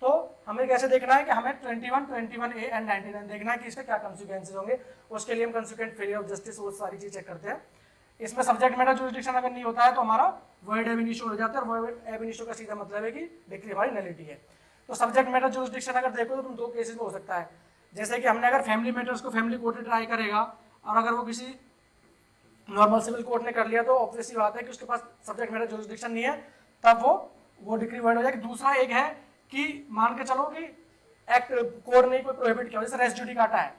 तो हमें कैसे देखना है कि हमें 21A एंड 99 देखना है कि इसके क्या कंसिक्वेंसेस होंगे. उसके लिए हम कंसिक्वेंट फेलियर ऑफ जस्टिस वो सारी चीज चेक करते हैं. इसमें सब्जेक्ट मैटर जुरिस्डिक्शन अगर नहीं होता है तो हमारा वॉइड एब इनिशियो हो जाता है, और वॉइड एब इनिशियो का सीधा मतलब है कि डिक्री हमारी नलिटी है. तो सब्जेक्ट मैटर जुरिस्डिक्शन अगर देखो तो तुम 2 केसेस में हो सकता है. जैसे कि हमने अगर फैमिली मैटर्स को फैमिली कोर्ट ट्राई करेगा और अगर वो किसी नॉर्मल सिविल कोर्ट ने कर लिया तो ऑब्वियसली बात है कि उसके पास सब्जेक्ट मैटर जुरिस्डिक्शन नहीं है, तब वो डिक्री वॉइड हो जाएगी. दूसरा एक है कि मान के चलो कि एक्ट कोर्ट ने कोई प्रोहिबिट किया, जैसे रेस जुडिकाटा है,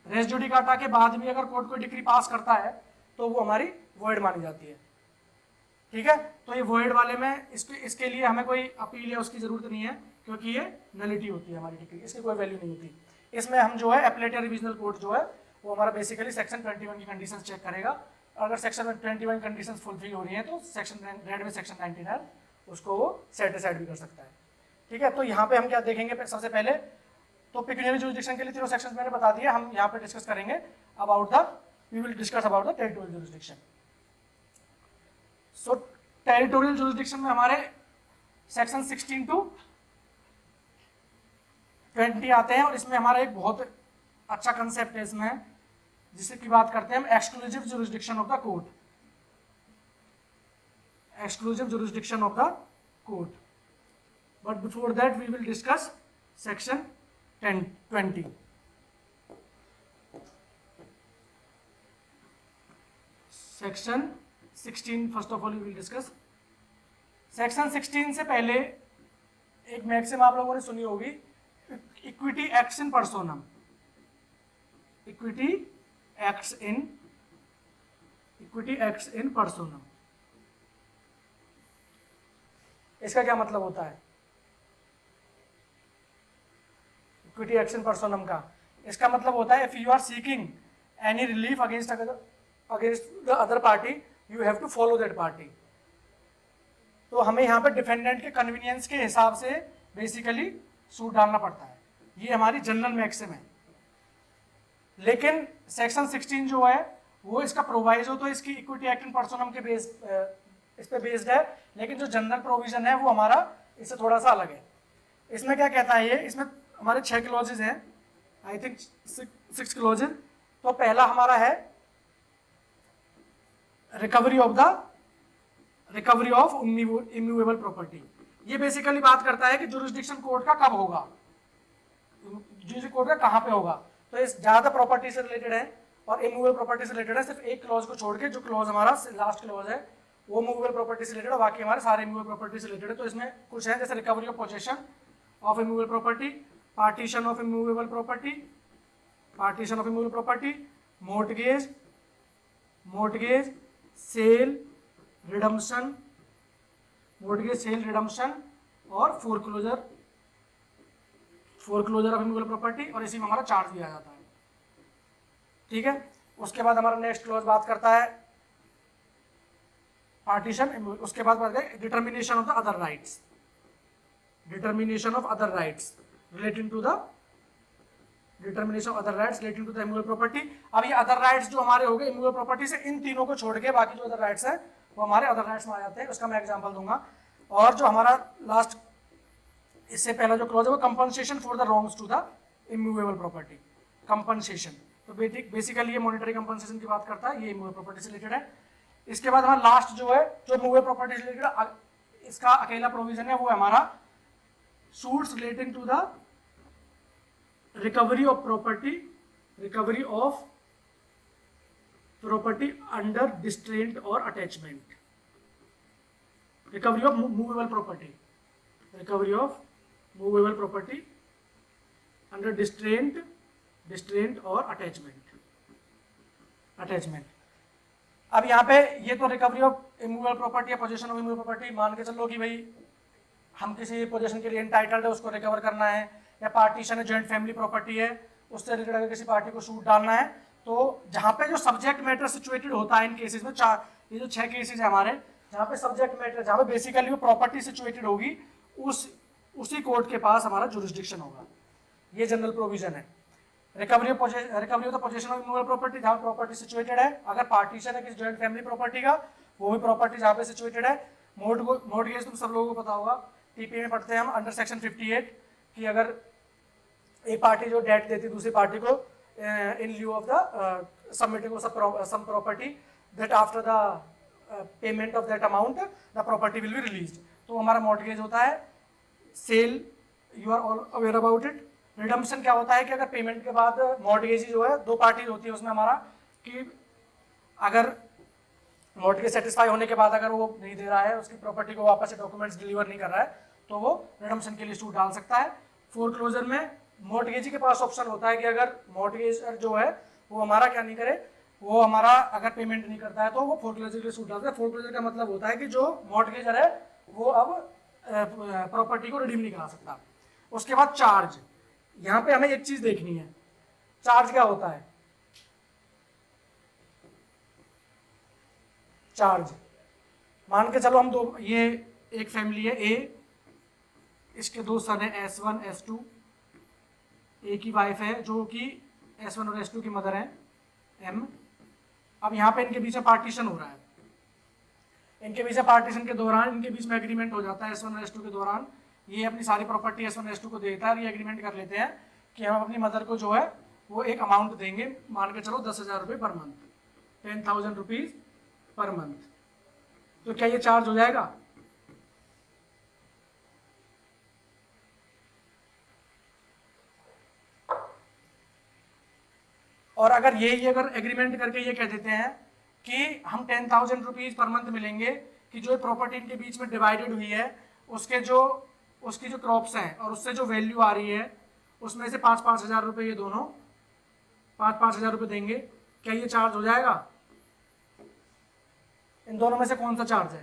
रेस जुडिकाटा के बाद भी अगर कोर्ट कोई डिक्री पास करता है तो वो हमारी वॉइड मानी जाती है. ठीक है। तो ये वॉइड वाले में इसके लिए हमें कोई अपील या उसकी जरूरत नहीं है, क्योंकि ये नलिटी होती है हमारी डिक्री, इसकी कोई वैल्यू नहीं होती। इसमें हम जो है एप्लेट या रिविजनल कोड जो है वो हमारा बेसिकली सेक्शन 21 की कंडीशन चेक करेगा। अगर सेक्शन 21 कंडीशन फुलफिल हो रही है तो सेक्शन रेड में सेक्शन 19 है, उसको वो सेट असाइड भी कर सकता है। ठीक है, तो यहाँ पे हम क्या देखेंगे, सबसे पहले तो पेक्यूनियरी जुरिसडिक्शन के लिए तीनों सेक्शंस मैंने बता दिए, हम यहाँ पे डिस्कस करेंगे about the we will discuss about the territorial jurisdiction. So territorial jurisdiction में हमारे सेक्शन 16 टू 20 आते हैं, और इसमें हमारा एक बहुत अच्छा कंसेप्ट है इसमें, जिससे की बात करते हैं हम exclusive jurisdiction of the court, exclusive jurisdiction of the court. But before that we will discuss section 20। Section 16 first of all we will discuss. Section 16 से पहले एक मैक्सिम आप लोगों ने सुनी होगी, equity acts in personam, equity acts in personam. इसका क्या मतलब होता है इक्विटी एक्ट्स इन पर्सोनम का? इसका मतलब होता है if you are seeking any relief against the other party, you have to follow that party. तो हमें यहाँ पे डिफेंडेंट के कन्वीनियंस के हिसाब से बेसिकली सूट डालना पड़ता है, ये हमारी जनरल मैक्सिम है। लेकिन सेक्शन 16 जो है वो इसका प्रोवाइजो तो इसकी इक्विटी एक्ट इन पर्सोनम के इस पे बेस्ड है, लेकिन जो जनरल प्रोविजन है वो हमारा इससे थोड़ा सा अलग है। इसमें क्या कहता है ये, इसमें हमारे 6 क्लॉजेज हैं, आई थिंक 6 क्लॉजेज। तो पहला हमारा है रिकवरी ऑफ इम्यूवेबल प्रॉपर्टी। ये बेसिकली बात करता है कि जुरिसडिक्शन कोर्ट का कब होगा, जुरिसडिक्शन कोर्ट का कहाँ पे होगा। तो इस ज्यादा प्रॉपर्टी से रिलेटेड है और इमूवेबल प्रॉपर्टी से रिलेटेड है, सिर्फ एक क्लॉज को छोड़ के, जो क्लॉज हमारा लास्ट क्लॉज है वो मूवेबल प्रॉपर्टी से रिलेटेड है, बाकी हमारे सारे इमूवेबल प्रॉपर्टी से रिलेटेड है। तो इसमें कुछ है जैसे recovery of possession of immovable property, partition of immovable property, mortgage, sale, redemption और फोरक्लोजर ऑफ इमूवेबल प्रॉपर्टी, और इसी में हमारा चार्ज दिया जाता है। ठीक है, उसके बाद हमारा नेक्स्ट क्लॉज बात करता है पार्टीशन, उसके बाद बात करें determination of the other rights, relating to the immovable property. अब ये अदर राइट्स जो हमारे हो गए इमूवेबल प्रॉपर्टी से, इन तीनों को छोड़ के बाकी जो अदर राइट्स है वो हमारे अदर राइट्स में आ जाते हैं, उसका मैं एग्जांपल दूंगा। और जो हमारा लास्ट इससे पहला जो क्लॉज है वो compensation for the wrongs to the immovable property, compensation. तो बेसिकली ये मॉनेटरी कंपनसेशन की बात करता है, ये इमूवेबल प्रॉपर्टी से रिलेटेड है। इसके बाद हमारा लास्ट जो है जो मूवेबल प्रॉपर्टी से रिलेटेड इसका अकेला प्रोविजन है, वो है हमारा suits relating to the recovery of property under distraint or attachment, recovery of movable property under distraint or attachment. अब यहाँ पे ये तो रिकवरी ऑफ इमूवेबल प्रॉपर्टी या पोजीशन ऑफ इमूवेबल प्रॉपर्टी, मान के चलो कि भाई हम किसी पोजीशन के लिए एंटाइटल्ड है, उसको रिकवर करना है, या पार्टीशन है, जॉइंट फैमिली प्रॉपर्टी है, उससे रिलेटेड अगर किसी पार्टी को सूट डालना है, तो जहाँ पे जो सब्जेक्ट मैटर सिचुएटेड होता है इन केसेस में, ये जो 6 केसेस है हमारे, जहाँ पे सब्जेक्ट मैटर, जहाँ पे बेसिकली वो प्रॉपर्टी सिचुएटेड होगी, उसी कोर्ट के पास हमारा जुरिसडिक्शन होगा। ये जनरल प्रोविजन है। Recovery of the position of immovable property, जहाँ प्रॉपर्टी सिचुएटेड है, अगर पार्टीशन है किसी जॉइंट फैमिली प्रॉपर्टी का, वो भी प्रॉपर्टी जहाँ पे सिचुएटेड है। मोर्टगेज तुम सब लोगों को पता होगा, टीपी में पढ़ते हैं हम अंडर सेक्शन 58 कि अगर एक पार्टी जो डेट देती है दूसरी पार्टी को in lieu of the submitting of some property, that after the payment of that amount the property will be released. तो हमारा मॉर्टगेज होता है। Sale, you are all aware about it. Redemption क्या होता है कि अगर पेमेंट के बाद मॉर्टगेज जो है, 2 पार्टीज होती है उसमें हमारा, कि अगर मॉर्टगेज सेटिस्फाई होने के बाद अगर वो नहीं दे रहा है, उसकी प्रॉपर्टी को वापस से डॉक्यूमेंट्स डिलीवर नहीं कर रहा है, तो वो रिडम्पशन के लिए सूट डाल सकता है। फोरक्लोजर में मॉर्टगेजी के पास ऑप्शन होता है कि अगर मॉर्टगेजर जो है वो हमारा क्या नहीं करे, वो हमारा अगर पेमेंट नहीं करता है तो वो फोरक्लोजर के लिए सूट डालता है। फोरक्लोजर का मतलब होता है कि जो मॉर्टगेजर है वो अब प्रॉपर्टी को रिडीम नहीं करा सकता। उसके बाद चार्ज, यहाँ पे हमें एक चीज देखनी है, चार्ज क्या होता है। चार्ज मान के चलो हम दो, ये एक फैमिली है ए, इसके दो सन है S1 S2, ए की वाइफ है जो कि S1 और S2 की मदर है M। अब यहाँ पे इनके बीच में पार्टीशन हो रहा है, इनके बीच में पार्टीशन के दौरान इनके बीच में एग्रीमेंट हो जाता है S1 और S2 के दौरान, ये अपनी सारी प्रॉपर्टी S1 S2 को देता है और ये एग्रीमेंट कर लेते हैं कि हम अपनी मदर को जो है वो एक अमाउंट देंगे, मान के चलो 10,000 रुपये per month, 10,000 rupees per month. तो क्या ये चार्ज हो जाएगा? और अगर ये अगर एग्रीमेंट करके ये कह देते हैं कि हम 10,000 रुपीज पर मंथ मिलेंगे, कि जो प्रॉपर्टी इनके बीच में डिवाइडेड हुई है उसकी जो क्रॉप्स हैं और उससे जो वैल्यू आ रही है उसमें से 5-5 हजार रुपये, ये दोनों 5-5 हजार रुपये देंगे, क्या ये चार्ज हो जाएगा? इन दोनों में से कौन सा चार्ज है?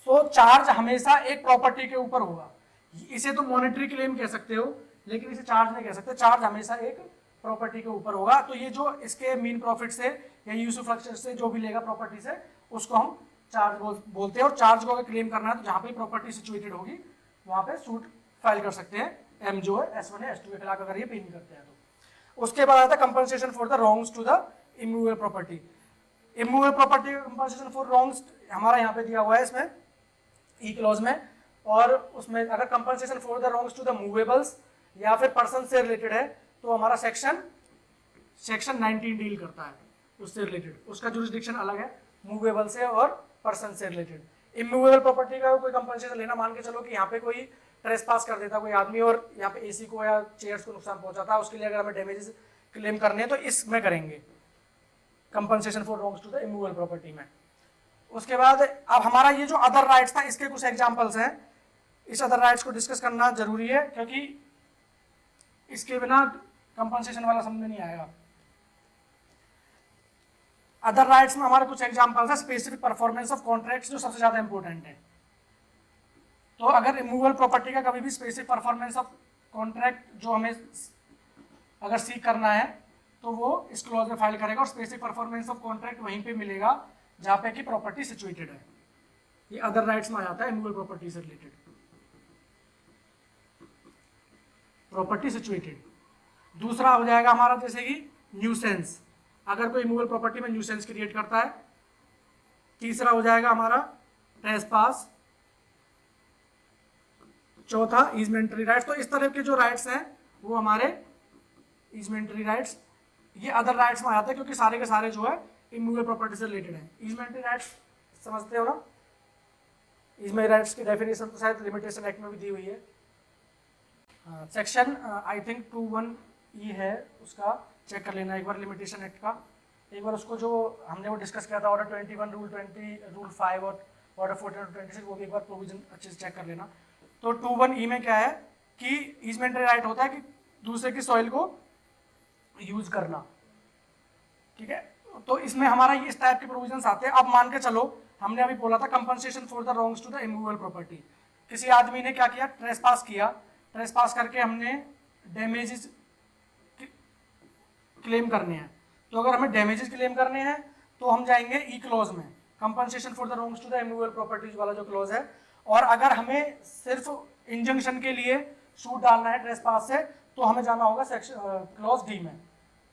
सो चार्ज हमेशा एक प्रॉपर्टी के ऊपर होगा। इसे तो मॉनेटरी क्लेम कह सकते हो लेकिन इसे चार्ज नहीं कह सकते, चार्ज हमेशा एक प्रॉपर्टी के ऊपर होगा। तो ये जो इसके मीन प्रॉफिट से या यूसुफ्रक्चर से जो भी लेगा प्रॉपर्टी से, उसको हम चार्ज बोलते हैं। और चार्ज को अगर क्लेम करना है तो जहां पे प्रॉपर्टी सिचुएटेड होगी वहां पे सूट फाइल कर सकते हैं, एम जो है S1 या S2 के खिलाफ अगर ये पे नहीं करते हैं तो। उसके बाद आता है compensation for the wrongs to the immovable property. Immovable property compensation for wrongs हमारा यहाँ पे दिया हुआ है इसमें ई क्लॉज में, और उसमें अगर compensation for the wrongs to the movables या फिर पर्सन से रिलेटेड है तो हमारा सेक्शन 19 डील करता है उससे रिलेटेड, उसका जुरिस्डिक्शन अलग है मूवेबल से और पर्सन से रिलेटेड। इमूवेबल प्रॉपर्टी का कोई कंपनसेशन लेना, मान के चलो कि यहाँ पे कोई ट्रेस पास कर देता कोई आदमी और यहाँ पे एसी को या चेयर्स को नुकसान पहुंचाता है, उसके लिए अगर हमें डैमेजेस क्लेम करने हैं तो इसमें करेंगे compensation for wrongs to the immovable property में। उसके बाद अब हमारा ये जो अदर राइट्स था इसके कुछ एग्जांपल्स हैं, इस अदर राइट्स को डिस्कस करना जरूरी है क्योंकि इसके बिना कंपनसेशन वाला समझ में नहीं आएगा। अदर राइट्स में हमारे कुछ एग्जांपल्स है, स्पेसिफिक परफॉर्मेंस ऑफ कॉन्ट्रैक्ट्स जो सबसे ज्यादा इंपॉर्टेंट है। तो अगर इमूवेबल प्रॉपर्टी का कभी भी स्पेसिफिक परफॉर्मेंस ऑफ कॉन्ट्रैक्ट जो हमें अगर सीख करना है तो वो इस क्लॉज में फाइल करेगा और स्पेसिफिक परफॉर्मेंस ऑफ कॉन्ट्रैक्ट वहीं पे मिलेगा जहां पे की प्रॉपर्टी सिचुएटेड है। ये अदर राइट्स में आ जाता है इमूवेबल प्रॉपर्टी से रिलेटेड, प्रॉपर्टी सिचुएटेड। दूसरा हो जाएगा हमारा जैसे कि न्यूसेंस, अगर कोई इमूवेबल प्रॉपर्टी में न्यूसेंस क्रिएट करता है। तीसरा हो जाएगा हमारा ट्रेसपास। चौथा ईजमेंटरी राइट्स। तो इस तरह के जो राइट्स हैं वो हमारे ईजमेंटरी राइट्स, ये अदर राइट्स में आ जाते हैं क्योंकि सारे के सारे जो है इमूवेबल प्रॉपर्टी से रिलेटेड है। ईजमेंटरी राइट्स समझते हो ना? ईजमेंटरी राइट्स की डेफिनेशन तो शायद लिमिटेशन एक्ट में भी दी हुई है। सेक्शन आई थिंक 21E है, उसका चेक कर लेना एक बार लिमिटेशन एक्ट का, एक बार उसको जो हमने वो डिस्कस किया था ऑर्डर 21, रूल 20, रूल 5 और ऑर्डर 14-26, वो भी एक बार प्रोविजन अच्छे से चेक कर लेना। तो 21E में क्या है कि ईजमेंटरी राइट होता है कि दूसरे की सॉइल को यूज करना, ठीक है। तो इसमें हमारा इस टाइप के प्रोविजंस आते हैं। अब मान के चलो हमने अभी बोला था compensation for the wrongs to the immovable property. किसी आदमी ने क्या किया, ट्रेसपास किया, ट्रेसपास करके हमने डैमेजेस क्लेम करने हैं। तो अगर हमें डैमेजेस क्लेम करने हैं तो हम जाएंगे ई क्लॉज में, compensation for the wrongs to the immovable properties वाला जो क्लॉज है। और अगर हमें सिर्फ इंजंक्शन के लिए सूट डालना है ट्रेसपास से तो हमें जाना होगा सेक्शन क्लॉज डी में,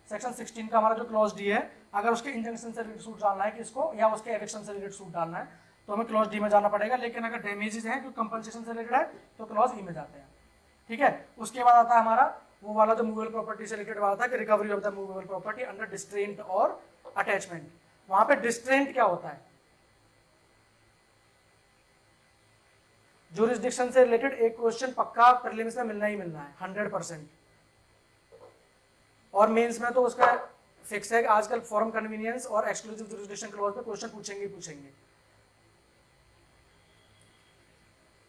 सेक्शन 16 का हमारा जो क्लॉज डी है। अगर उसके इंजंक्शन से रिलेटेड सूट डालना है किसको, या उसके एविक्शन से रिलेटेड सूट डालना है तो हमें क्लॉज डी में जाना पड़ेगा। लेकिन अगर डैमेजेस हैं जो कंपनसेशन से रिलेटेड है तो क्लॉज ई में जाते हैं, ठीक है। उसके बाद आता है हमारा वो वाला जो मूवेबल प्रॉपर्टी से रिलेटेड वाला था कि recovery of the movable property under distraint or attachment. वहां पे डिस्ट्रेंट क्या होता है, ज्यूरिसडिक्शन से रिलेटेड एक क्वेश्चन पक्का प्रीलिम्स में मिलना ही मिलना है 100%, और मेंस में तो उसका फिक्स है कि आजकल फॉरम कन्वीनियंस और एक्सक्लूसिव ज्यूरिसडिक्शन क्लॉज पे क्वेश्चन पूछेंगे ही पूछेंगे।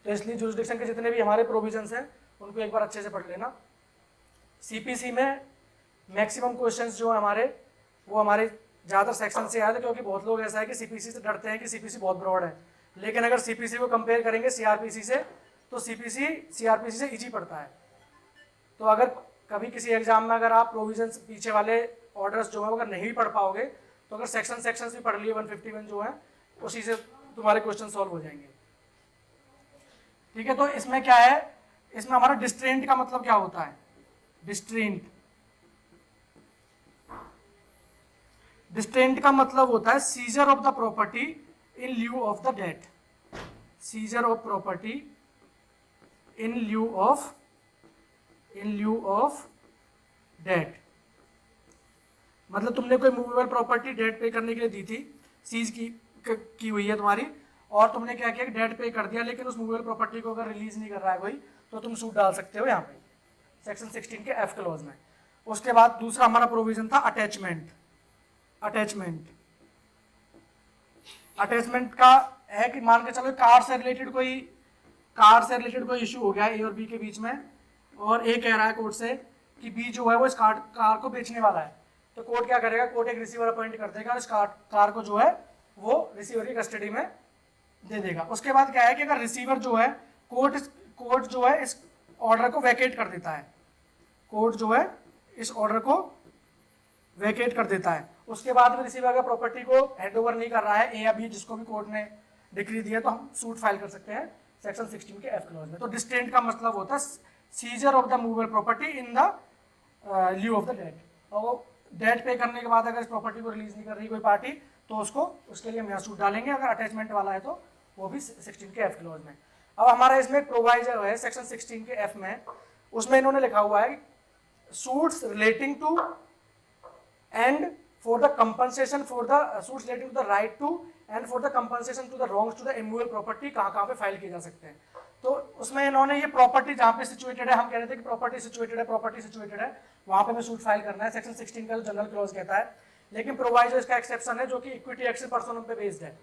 तो इसलिए ज्यूरिसडिक्शन के जितने भी हमारे प्रोविजंस हैं उनको एक बार अच्छे से पढ़ लेना। सीपीसी में मैक्सिमम क्वेश्चंस जो है हमारे वो हमारे ज़्यादातर सेक्शन से आए थे, क्योंकि बहुत लोग ऐसा है कि सीपीसी से डरते हैं कि सीपीसी बहुत ब्रॉड है, लेकिन अगर सीपीसी को कंपेयर करेंगे सीआरपीसी से तो सीपीसी सीआरपीसी से इजी पड़ता है। तो अगर कभी किसी एग्जाम में अगर आप प्रोविजंस पीछे वाले ऑर्डर्स जो है अगर नहीं पढ़ पाओगे तो अगर सेक्शन भी पढ़ लिए 151 जो है उसी से तुम्हारे क्वेश्चन सॉल्व हो जाएंगे। ठीक है, तो इसमें क्या है, इसमें हमारा डिस्ट्रेंट का मतलब क्या होता है? डिस्ट्रेंट का मतलब होता है seizure of the property in lieu of the debt. Seizure of property in lieu of debt, मतलब तुमने कोई मूवेबल प्रॉपर्टी डेट पे करने के लिए दी थी, सीज की हुई है तुम्हारी, और तुमने क्या किया, डेट पे कर दिया, लेकिन उस मूवेबल प्रॉपर्टी को अगर रिलीज नहीं कर रहा है कोई, तो तुम सूट डाल सकते हो यहाँ पे सेक्शन 16 के एफ क्लॉज में। उसके बाद दूसरा हमारा प्रोविजन था अटैचमेंट। अटैचमेंट का है कि मान के चलो कार से रिलेटेड कोई इशू हो गया ए और बी के बीच में, और ए कह रहा है कोर्ट से कि बी जो है वो इस कार को बेचने वाला है, तो कोर्ट क्या करेगा, कोर्ट एक रिसीवर अपॉइंट कर देगा और इस कार को जो है वो रिसीवर की कस्टडी में दे देगा। उसके बाद क्या है कि अगर रिसीवर जो है कोर्ट जो है इस ऑर्डर को वैकेट कर देता है, कोर्ट जो है इस ऑर्डर को वैकेट कर देता है, उसके बाद में रिसीवर अगर प्रॉपर्टी को हैंडओवर नहीं कर रहा है ए या बी जिसको भी कोर्ट ने डिक्री दिया, तो हम सूट फाइल कर सकते हैं सेक्शन 16 के एफ क्लॉज में। तो डिस्टेंट का मतलब होता है seizure of the movable property in the lieu of the debt. और वो डेट पे करने के बाद अगर इस प्रॉपर्टी को रिलीज नहीं कर रही कोई पार्टी तो उसके लिए हम यहाँ सूट डालेंगे। अगर अटैचमेंट वाला है तो वो भी 16 के एफ क्लॉज में। अब हमारा इसमें प्रोवाइजर है सेक्शन 16 के एफ में, उसमें इन्होंने लिखा हुआ है suits relating to and for the compensation for the suits relating to the right to and for the compensation to the wrongs to the immovable property कहाँ पे फाइल किए जा सकते हैं। तो उसमें इन्होंने ये प्रॉपर्टी जहाँ पे सिचुएटेड है, हम कह रहे थे कि प्रॉपर्टी सिचुएटेड है वहाँ पे हमें सूट फाइल करना है, सेक्शन 16 का जो जनरल क्लॉज कहता है। लेकिन प्रोवाइजर इसका एक्सेप्शन है जो कि इक्विटी एक्शन पर्सनम पे बेस्ड है।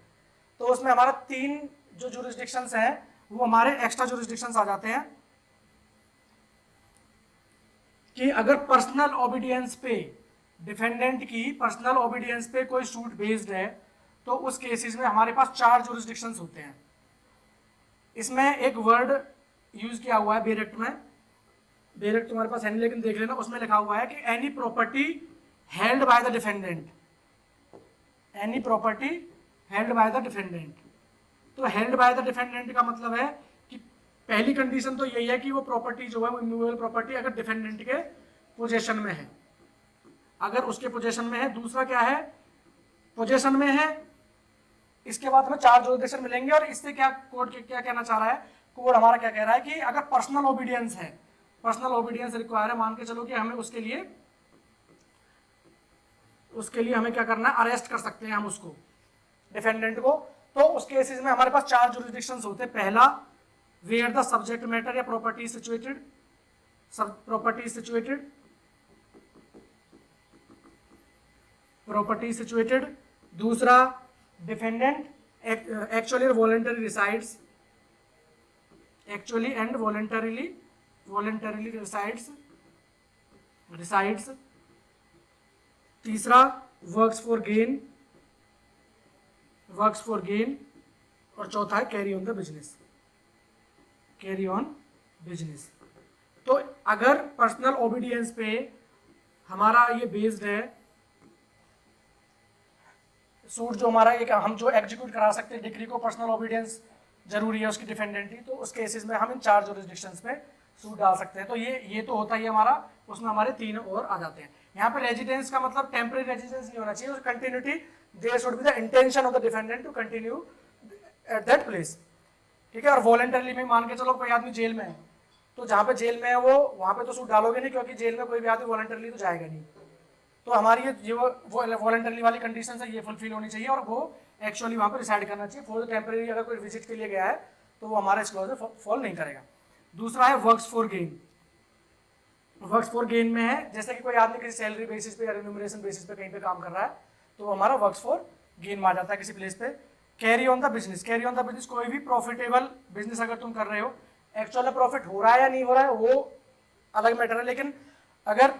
तो उसमें हमारा 3 जो जुरिस्डिक्शंस हैं वो हमारे एक्स्ट्रा जुरिस्डिक्शंस आ जाते हैं कि अगर पर्सनल ओबीडियंस पे डिफेंडेंट की पर्सनल ओबीडियंस पे कोई सूट बेस्ड है तो उस केसेस में हमारे पास 4 जुरिस्डिक्शंस होते हैं। इसमें एक वर्ड यूज किया हुआ है बेरेक्ट में, बेरेक्ट तुम्हारे पास है नहीं लेकिन देख लेना, उसमें लिखा हुआ है कि any property held by the defendant, any property held by the defendant. तो हेल्ड बाय द डिफेंडेंट का मतलब है कि पहली कंडीशन तो यही है कि वो प्रॉपर्टी जो है वो इमूवेबल प्रॉपर्टी अगर डिफेंडेंट के पोजेशन में है, अगर उसके पोजेशन में है। दूसरा क्या है, पोजेशन में है। इसके बाद हमें 4 जुरिस्डिक्शन मिलेंगे और इससे क्या कोड क्या कहना चाह रहा है, कोड हमारा क्या कह रहा है कि अगर पर्सनल ओबीडियंस है, पर्सनल ओबीडियंस रिक्वायर है, मान के चलो कि हमें उसके लिए हमें क्या करना है, अरेस्ट कर सकते हैं हम उसको डिफेंडेंट को। तो उस केसेस में हमारे पास 4 जुरिस्डिक्शंस होते हैं। पहला, वेयर द सब्जेक्ट मैटर या प्रॉपर्टी सिचुएटेड, प्रॉपर्टी सिचुएटेड। दूसरा, डिफेंडेंट एक्चुअली और voluntary resides, actually and voluntarily resides. तीसरा, वर्क्स फॉर गेन, और चौथा है कैरी ऑन बिजनेस। तो अगर पर्सनल ओबीडियंस पे हमारा ये बेस्ड है सूट, जो हमारा एक हम जो एग्जीक्यूट करा सकते हैं डिक्री को, पर्सनल ओबीडियंस जरूरी है उसकी डिफेंडेंट की, तो उस केसेस में हम इन 4 जुरिस्डिक्शंस पे सूट डाल सकते हैं। तो ये तो होता ही है हमारा, उसमें हमारे 3 और आ जाते हैं। यहाँ पे रेजिडेंस का मतलब टेम्परेरी रेजिडेंस नहीं होना चाहिए, continuity, there should be the intention of the defendant to continue at that place. ठीक है, और वॉलंटरली में मान के चलो कोई आदमी जेल में है, तो जहाँ पे जेल में है वो वहाँ पे तो सूट डालोगे नहीं, क्योंकि जेल में कोई भी आदमी वॉलंटरली तो जाएगा नहीं। तो हमारी ये वॉलंटरली वाली कंडीशन है ये फुलफिल होनी चाहिए और वो एक्चुअली वहाँ पे रिसाइड करना चाहिए। फॉर द टेम्परेरी अगर कोई विजिट के लिए गया है तो वो हमारा इस क्लॉज में फॉल नहीं करेगा। दूसरा है वर्क्स फॉर गेन में है, जैसे कि कोई आदमी किसी सैलरी बेसिस पे या रिम्यूनरेशन बेसिस पे कहीं पे काम कर रहा है तो हमारा वर्क्स फॉर गेन में आ जाता है किसी प्लेस पे। कैरी ऑन द बिजनेस, कोई भी प्रॉफिटेबल बिजनेस अगर तुम कर रहे हो, एक्चुअल में प्रॉफिट हो रहा है या नहीं हो रहा है वो अलग मैटर है, लेकिन अगर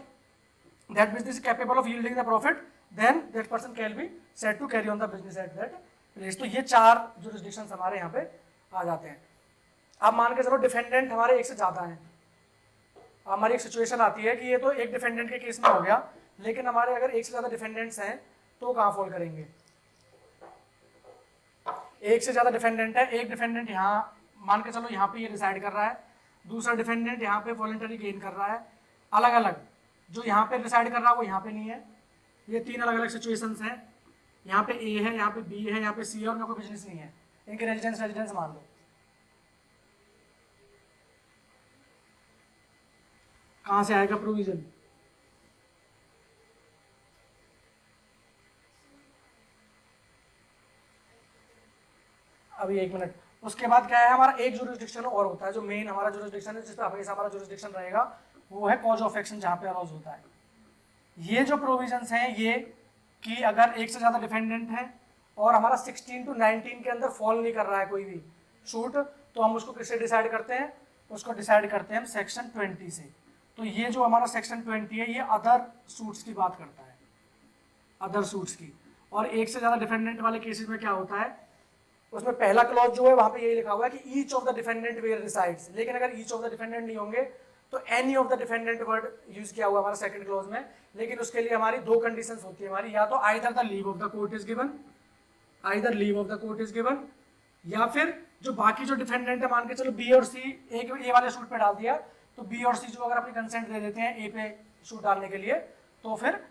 that business is capable of yielding the profit, then that person can be said to carry on the business at that place. तो ये 4 jurisdictions हमारे यहाँ पे आ जाते हैं. अब मान के चलो डिफेंडेंट हमारे एक से ज़्यादा हैं. हमारी एक सिचुएशन आती है कि ये तो एक डिफेंडेंट के केस में हो गया, लेकिन हमारे अगर एक से ज़्यादा डिफेंडेंट्स हैं तो कहाँ फॉल करेंगे. एक से ज़्यादा डिफेंडेंट है, एक डिफेंडेंट यहाँ मान के चलो यहाँ पे ये डिसाइड कर रहा है, दूसरा डिफेंडेंट यहाँ पे वॉलंटरी गेन कर रहा है. अलग अलग जो यहाँ पे डिसाइड कर रहा है वो यहाँ पे नहीं है. ये 3 अलग अलग सिचुएशंस हैं. यहाँ पे ए है, यहाँ पे बी है, यहाँ पे सी है और कोई बिजनेस नहीं है. इनके रेजिडेंस मान लो. कहाँ से आएगा प्रोविजन? अभी 1 मिनट. उसके बाद क्या है, हमारा एक जुरिस्डिक्शन और होता है जो मेन हमारा जुरिस्डिक्शन है, जिस पर हमेशा हमारा जुरिस्डिक्शन रहेगा, वो है कॉज ऑफ एक्शन, जहाँ पे अराउज होता है. ये जो प्रोविजंस हैं ये कि अगर एक से ज़्यादा डिफेंडेंट है और हमारा 16 to 19 के अंदर फॉल नहीं कर रहा है कोई भी शूट, तो हम उसको किससे डिसाइड करते हैं? उसको डिसाइड करते हैं हम सेक्शन 20 से. तो ये जो हमारा सेक्शन 20 है ये अदर सूट्स की बात करता है, अदर सूट्स की. और एक से ज़्यादा डिफेंडेंट वाले केसेस में क्या होता है, उसमें पहला क्लॉज जो है वहाँ पे यही लिखा हुआ है कि each of the defendant where resides. लेकिन अगर ईच ऑफ द डिफेंडेंट नहीं होंगे तो any of the defendant word use किया हुआ हमारा सेकंड क्लॉज में. लेकिन उसके लिए हमारी 2 कंडीशंस होती है हमारी, या तो either the leave of the court is given, either leave of the court is given, या फिर जो बाकी जो डिफेंडेंट है, मान के चलो बी और सी एक ए वाले शूट पे डाल दिया, तो बी और सी जो अगर अपनी कंसेंट दे देते हैं ए पे शूट डालने के लिए, तो फिर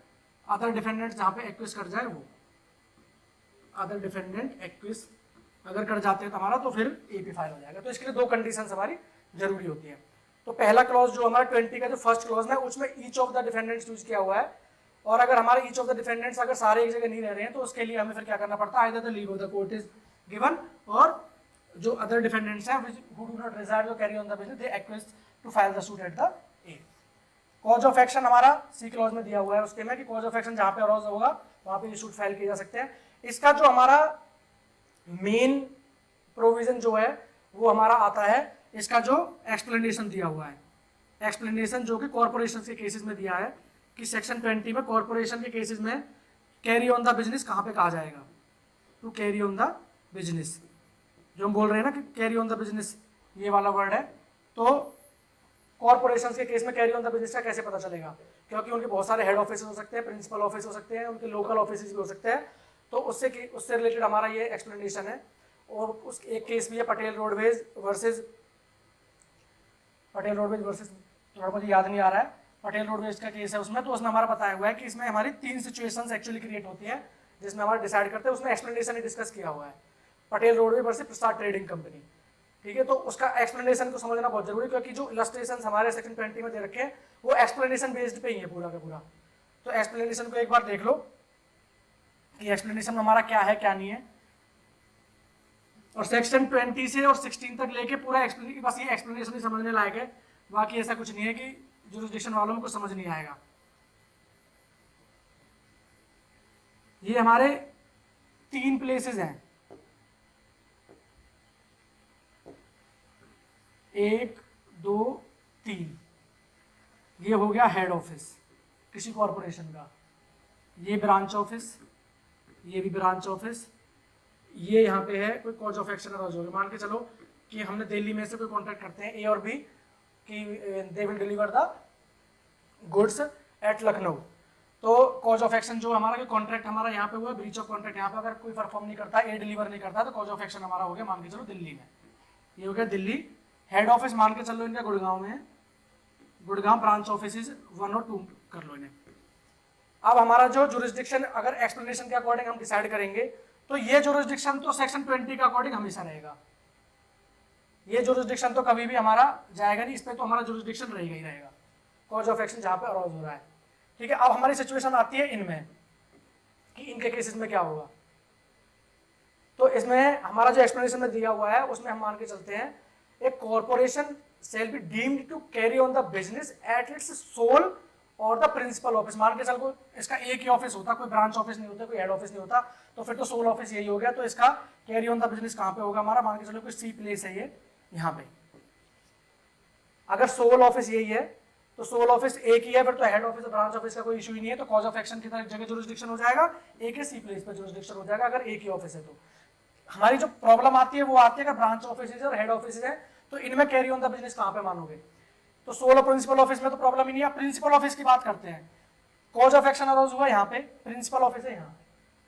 अदर डिफेंडेंट जहाँ पे एक्विस कर जाए, वो अदर डिफेंडेंट एक्विस अगर कर जाते हैं तो हमारा तो फिर ए पे फाइल हो जाएगा. तो इसके लिए 2 कंडीशंस हमारी जरूरी होती है. तो पहला क्लॉज जो हमारा 20 का जो फर्स्ट क्लॉज है उसमें each of the defendants use किया हुआ है. और अगर हमारे ईच ऑफ द डिफेंडेंट्स अगर सारे एक जगह नहीं रह रहे हैं तो उसके लिए हमें फिर क्या करना पड़ता है, either the leave of the court is given, और जो अदर डिफेंडेंट्स हैं who do not reside or carry on the business they acquiesce to file the suit at the a. Cause of action हमारा सी क्लॉज में दिया हुआ है उसके में कि कॉज ऑफ एक्शन जहाँ पे अराउज होगा वहाँ पे ये सूट फाइल किए जा सकते हैं. इसका जो हमारा मेन प्रोविजन जो है वो हमारा आता है, इसका जो एक्सप्लेनेशन दिया हुआ है, एक्सप्लेनेशन जो कि कॉर्पोरेशन के केसेस में दिया है कि सेक्शन 20 में कॉर्पोरेशन के केसेस में कैरी ऑन द बिजनेस कहाँ पे कहा जाएगा, to carry on the business. जो हम बोल रहे हैं ना कि कैरी ऑन द बिजनेस ये वाला वर्ड है, तो कॉर्पोरेशन के केस में कैरी ऑन द बिजनेस का कैसे पता चलेगा, क्योंकि उनके बहुत सारे हेड ऑफिस हो सकते हैं, प्रिंसिपल ऑफिस हो सकते हैं, उनके लोकल ऑफिस भी हो सकते हैं. तो उससे रिलेटेड हमारा ये एक्सप्लेनेशन है. और उस एक केस भी है पटेल रोडवेज वर्सेस थोड़ा मुझे याद नहीं आ रहा है, पटेल रोडवेज का केस है उसमें. तो उसमें हमारा बताया हुआ है कि इसमें हमारी 3 सिचुएशंस एक्चुअली क्रिएट होती है जिसमें हमारा डिसाइड करते हैं. उसमें एक्सप्लेनेशन ही डिस्कस किया हुआ है, पटेल रोडवेज वर्सेस प्रसाद ट्रेडिंग कंपनी. ठीक है, तो उसका एक्सप्लेनेशन को समझना बहुत जरूरी, क्योंकि जो इलस्ट्रेशन हमारे सेक्शन 20 में दे रखे हैं वो एक्सप्लेनेशन बेस्ड पे ही है पूरा का पूरा. तो एक्सप्लेनेशन को एक बार देख लो कि एक्सप्लेनेशन में हमारा क्या है क्या नहीं है. और सेक्शन 20 से और 16 तक लेके पूरा बस ये एक्सप्लेनेशन ही समझने लायक है, बाकी ऐसा कुछ नहीं है कि जुरिस्डिक्शन वालों को समझ नहीं आएगा. ये हमारे 3 प्लेसेस हैं, 1 2 3. ये हो गया हेड ऑफिस किसी कॉरपोरेशन का, ये ब्रांच ऑफिस, ये भी ब्रांच ऑफिस, ये यहाँ पे है कोई कॉज ऑफ एक्शन अराउज होगा. मान के चलो कि हमने दिल्ली में से कोई कॉन्ट्रैक्ट करते हैं ए और बी कि they will deliver the goods at Lucknow. तो कॉज ऑफ एक्शन जो हमारा कॉन्ट्रैक्ट हमारा यहाँ पे हुआ, ब्रीच ऑफ कॉन्ट्रैक्ट यहाँ पे अगर कोई परफॉर्म नहीं करता, ए डिलीवर नहीं करता, तो कॉज ऑफ एक्शन हमारा हो गया मान के चलो दिल्ली में. ये हो गया दिल्ली. हेड ऑफिस मान के चलो इनका गुड़गांव में है, गुड़गांव. ब्रांच ऑफिस 1 और 2 कर लो इन्हें. अब हमारा जो जुरिस्डिक्शन अगर एक्सप्लेनेशन के अकॉर्डिंग हम डिसाइड करेंगे तो ये जुरिस्डिक्शन तो सेक्शन 20 के अकॉर्डिंग हमेशा रहेगा. ये जुरिस्डिक्शन तो कभी भी हमारा जाएगा नहीं, इस पर तो हमारा जुरिस्डिक्शन रहेगा ही रहेगा, कॉज ऑफ एक्शन जहाँ पे अराउज हो रहा है. ठीक है, अब हमारी सिचुएशन आती है इनमें कि इनके केसेस में क्या होगा. तो इसमें हमारा जो एक्सप्लेनेशन में दिया हुआ है उसमें हम मान के चलते हैं, एक corporation shall be deemed to carry on the business at its sole और द प्रिंसिपल ऑफिस. मान के चल को इसका एक ही ऑफिस होता, कोई ब्रांच ऑफिस नहीं होता, कोई हेड ऑफिस नहीं होता, तो फिर तो सोल ऑफिस यही हो गया. तो इसका कैरी ऑन द बिजनेस कहाँ पे होगा हमारा, मान के चलो कोई सी प्लेस है ये यहाँ पे. अगर सोल ऑफिस यही है तो सोल ऑफिस एक ही है, फिर तो हेड ऑफिस और ब्रांच ऑफिस का कोई इशू ही नहीं है, तो कॉज ऑफ एक्शन की जगह जुरिस्डिक्शन हो जाएगा, ए के सी प्लेस पे जुरिस्डिक्शन हो जाएगा अगर एक ही ऑफिस है। तो हमारी जो प्रॉब्लम आती है वो आती है अगर ब्रांच ऑफिस और हेड ऑफिस है, तो इनमें कैरी ऑन द बिजनेस कहाँ पे मानोगे? तो सोल और प्रिंसिपल ऑफिस में तो प्रॉब्लम ही नहीं है। प्रिंसिपल ऑफिस की बात करते हैं, कॉज ऑफ एक्शन अरोज हुआ यहाँ पे, प्रिंसिपल ऑफिस है यहाँ,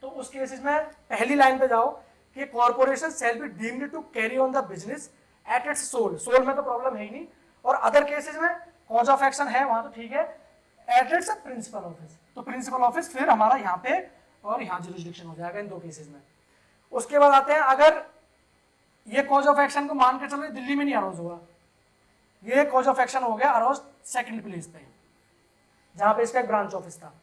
तो उस केसेस में पहली लाइन पे जाओ कि corporation shall be deemed to carry on the business at its sole, sole में तो प्रॉब्लम है ही नहीं, और अदर केसेस में कॉज ऑफ एक्शन है वहां तो ठीक है, एट इट्स प्रिंसिपल ऑफिस, तो प्रिंसिपल ऑफिस फिर हमारा यहाँ पे और यहाँ जुरिस्डिक्शन हो जाएगा इन दो केसेस में। उसके बाद आते हैं, अगर ये कॉज ऑफ एक्शन को मान के चलो दिल्ली में नहीं अरोज हुआ, ये कॉज ऑफ एक्शन हो गया अरोज सेकंड प्लेस पे जहां पे इसका एक ब्रांच ऑफिस था,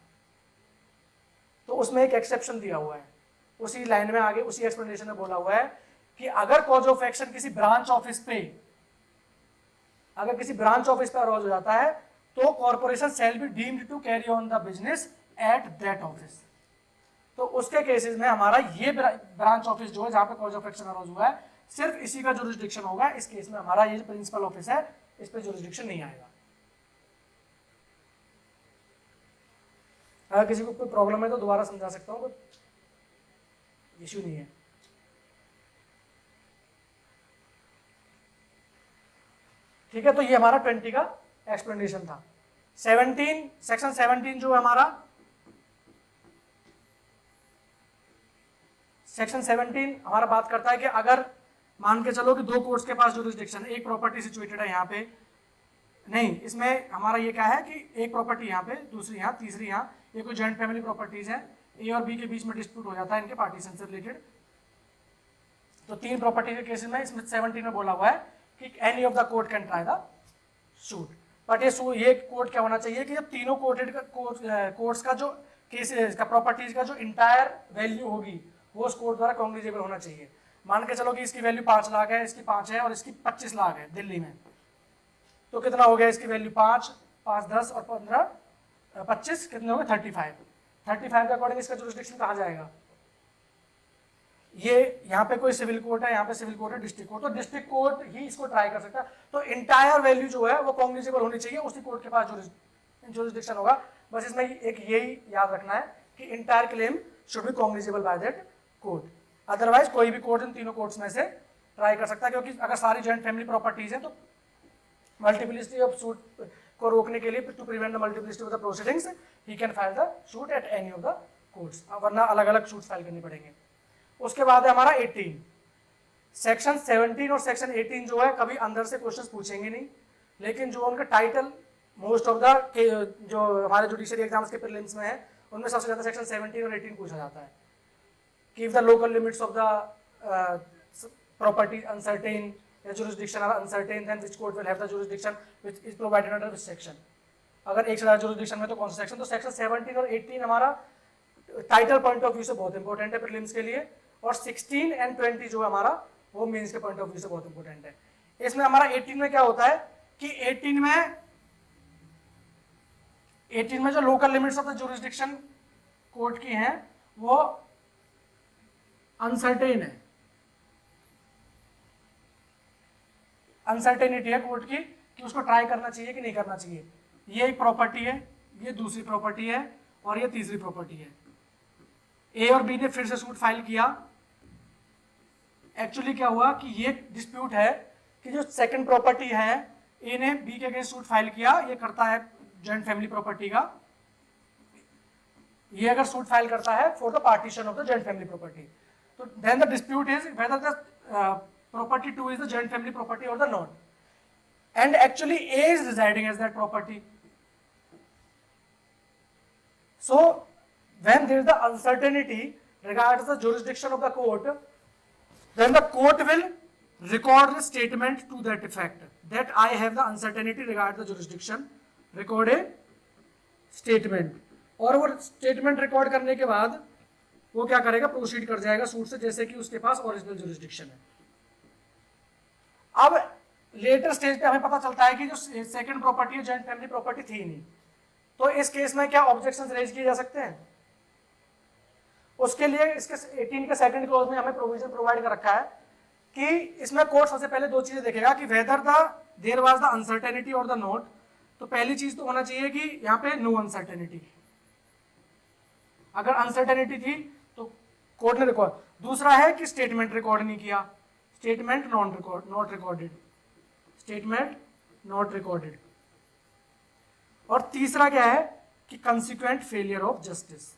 तो उसमें एक एक्सेप्शन दिया हुआ है, उसी लाइन में आगे उसी एक्सप्लेनेशन में बोला हुआ है कि अगर कॉज ऑफ एक्शन किसी ब्रांच ऑफिस पे, अगर किसी ब्रांच ऑफिस पे अरोज हो जाता है तो corporation shall be deemed to carry on the business at that office, तो उसके केसेस में हमारा ये ब्रांच ऑफिस जो है जहां पे कॉज ऑफ एक्शन अरोज हुआ है सिर्फ इसी का जुरिस्डिक्शन होगा, इस केस में हमारा ये प्रिंसिपल ऑफिस है इस पे जुरिस्डिक्शन नहीं आएगा। अगर किसी को कोई प्रॉब्लम है तो दोबारा समझा सकता हूं, कोई इश्यू नहीं है। ठीक है, तो ये हमारा 20 का एक्सप्लेनेशन था। 17 सेक्शन 17 जो है हमारा, सेक्शन 17 हमारा बात करता है कि अगर मान के चलो कि दो कोर्ट्स के पास जुरिस्डिक्शन, एक प्रॉपर्टी सिचुएटेड है यहाँ पे, नहीं इसमें हमारा ये क्या है कि एक प्रॉपर्टी यहाँ पे, दूसरी यहाँ, तीसरी यहाँ, ये कोई जॉइंट फैमिली प्रॉपर्टीज है, ए और बी के बीच में डिस्प्यूट हो जाता है इनके पार्टीशन से रिलेटेड, तो तीन प्रॉपर्टी के केसेस में इसमें 17 में बोला हुआ है कि any of the court can try the suit, but ये कोर्ट क्या होना चाहिए कि जब तीनों कोर्ट्स का जो केसेस का प्रॉपर्टीज का जो इंटायर वैल्यू होगी वो उस कोर्ट द्वारा कॉग्निजेबल होना चाहिए। मान के चलो कि इसकी वैल्यू 5 लाख है, इसकी 5 है और इसकी 25 लाख है दिल्ली में, तो कितना हो गया इसकी वैल्यू 5, 5, 10 और 15, 25 कितने हो गए 35 के अकॉर्डिंग इसका जुरिस्डिक्शन कहाँ जाएगा? ये यहाँ पे कोई सिविल कोर्ट है, यहाँ पे सिविल कोर्ट है, डिस्ट्रिक्ट कोर्ट, तो डिस्ट्रिक्ट कोर्ट ही इसको ट्राई कर सकता है, तो इंटायर वैल्यू जो है वो कॉग्निजेबल होनी चाहिए, उसी कोर्ट के पास जुरिस्डिक्शन होगा। बस इसमें एक यही याद रखना है कि entire claim should be cognizable by that court, otherwise कोई भी कोर्ट इन तीनों कोर्ट्स में से ट्राई कर सकता है, क्योंकि अगर सारी जॉइंट फैमिली प्रॉपर्टीज है तो मल्टीप्लिसिटी ऑफ सूट को रोकने के लिए, to prevent the multiplicity of the proceedings, he can file the suit at any of the courts, वरना अलग अलग सूट फाइल करनी पड़ेंगे। उसके बाद है हमारा 18, सेक्शन 17 और सेक्शन 18 जो है कभी अंदर से क्वेश्चंस पूछेंगे नहीं, लेकिन जो उनका टाइटल मोस्ट ऑफ द जो हमारे जुडिशियरी एग्जाम्स के प्रीलिम्स में है उनमें सबसे ज्यादा सेक्शन 17 और 18 पूछा जाता है कि if the local limits of the property uncertain या jurisdiction are uncertain, then which court will have the jurisdiction which is provided under which section, अगर एक से ज्यादा jurisdiction में तो कौन सा सेक्शन, तो सेक्शन 17 और 18 हमारा टाइटल पॉइंट ऑफ व्यू से बहुत इंपॉर्टेंट है प्रीलिम्स के लिए, और 16 एंड 20 जो है हमारा वो मेंस के पॉइंट ऑफ व्यू से बहुत इंपॉर्टेंट है। इसमें हमारा 18 में क्या होता है कि 18 में जो local limits of the jurisdiction court की हैं वो अनसर्टेन है, अनसर्टेनिटी है कोर्ट की कि उसको ट्राई करना चाहिए कि नहीं करना चाहिए। ये एक प्रॉपर्टी है, ये दूसरी प्रॉपर्टी है और ये तीसरी प्रॉपर्टी है। ए और बी ने फिर से सूट फाइल किया, एक्चुअली क्या हुआ कि ये डिस्प्यूट है कि जो सेकंड प्रॉपर्टी है, ए ने बी के अगेंस्ट सूट फाइल किया, ये करता है जॉइंट फैमिली प्रॉपर्टी का, ये अगर सूट फाइल करता है for the partition of the joint family property, तो then the dispute is whether the property 2 is the joint family property or the not, and actually A is residing as that property. So when there is the uncertainty regards the jurisdiction of the court, then the court will record a statement to that effect that I have the uncertainty regarding the jurisdiction, record a statement, और वो statement record करने के बाद वो क्या करेगा, प्रोसीड कर जाएगा सूट से जैसे कि उसके पास ओरिजिनल जुरिस्डिक्शन है। अब लेटर स्टेज पे हमें पता चलता है कि जो सेकंड प्रॉपर्टी है जॉइंट फैमिली प्रॉपर्टी थी नहीं, तो इस केस में क्या ऑब्जेक्शंस रेज किए जा सकते हैं? उसके लिए इसके 18 के सेकंड क्लॉज में हमें प्रोविजन प्रोवाइड कर रखा है कि इसमें कोर्ट सबसे पहले दो चीजें देखेगा कि whether the there was the uncertainty और द नोट, तो पहली चीज तो होना चाहिए कि यहाँ पे नो अनसर्टेनिटी, अगर अनसर्टेनिटी थी तो कोर्ट ने रिकॉर्ड। दूसरा है कि स्टेटमेंट रिकॉर्ड नहीं किया, statement not recorded, statement not recorded. और तीसरा क्या है कि कंसिक्वेंट फेलियर ऑफ जस्टिस।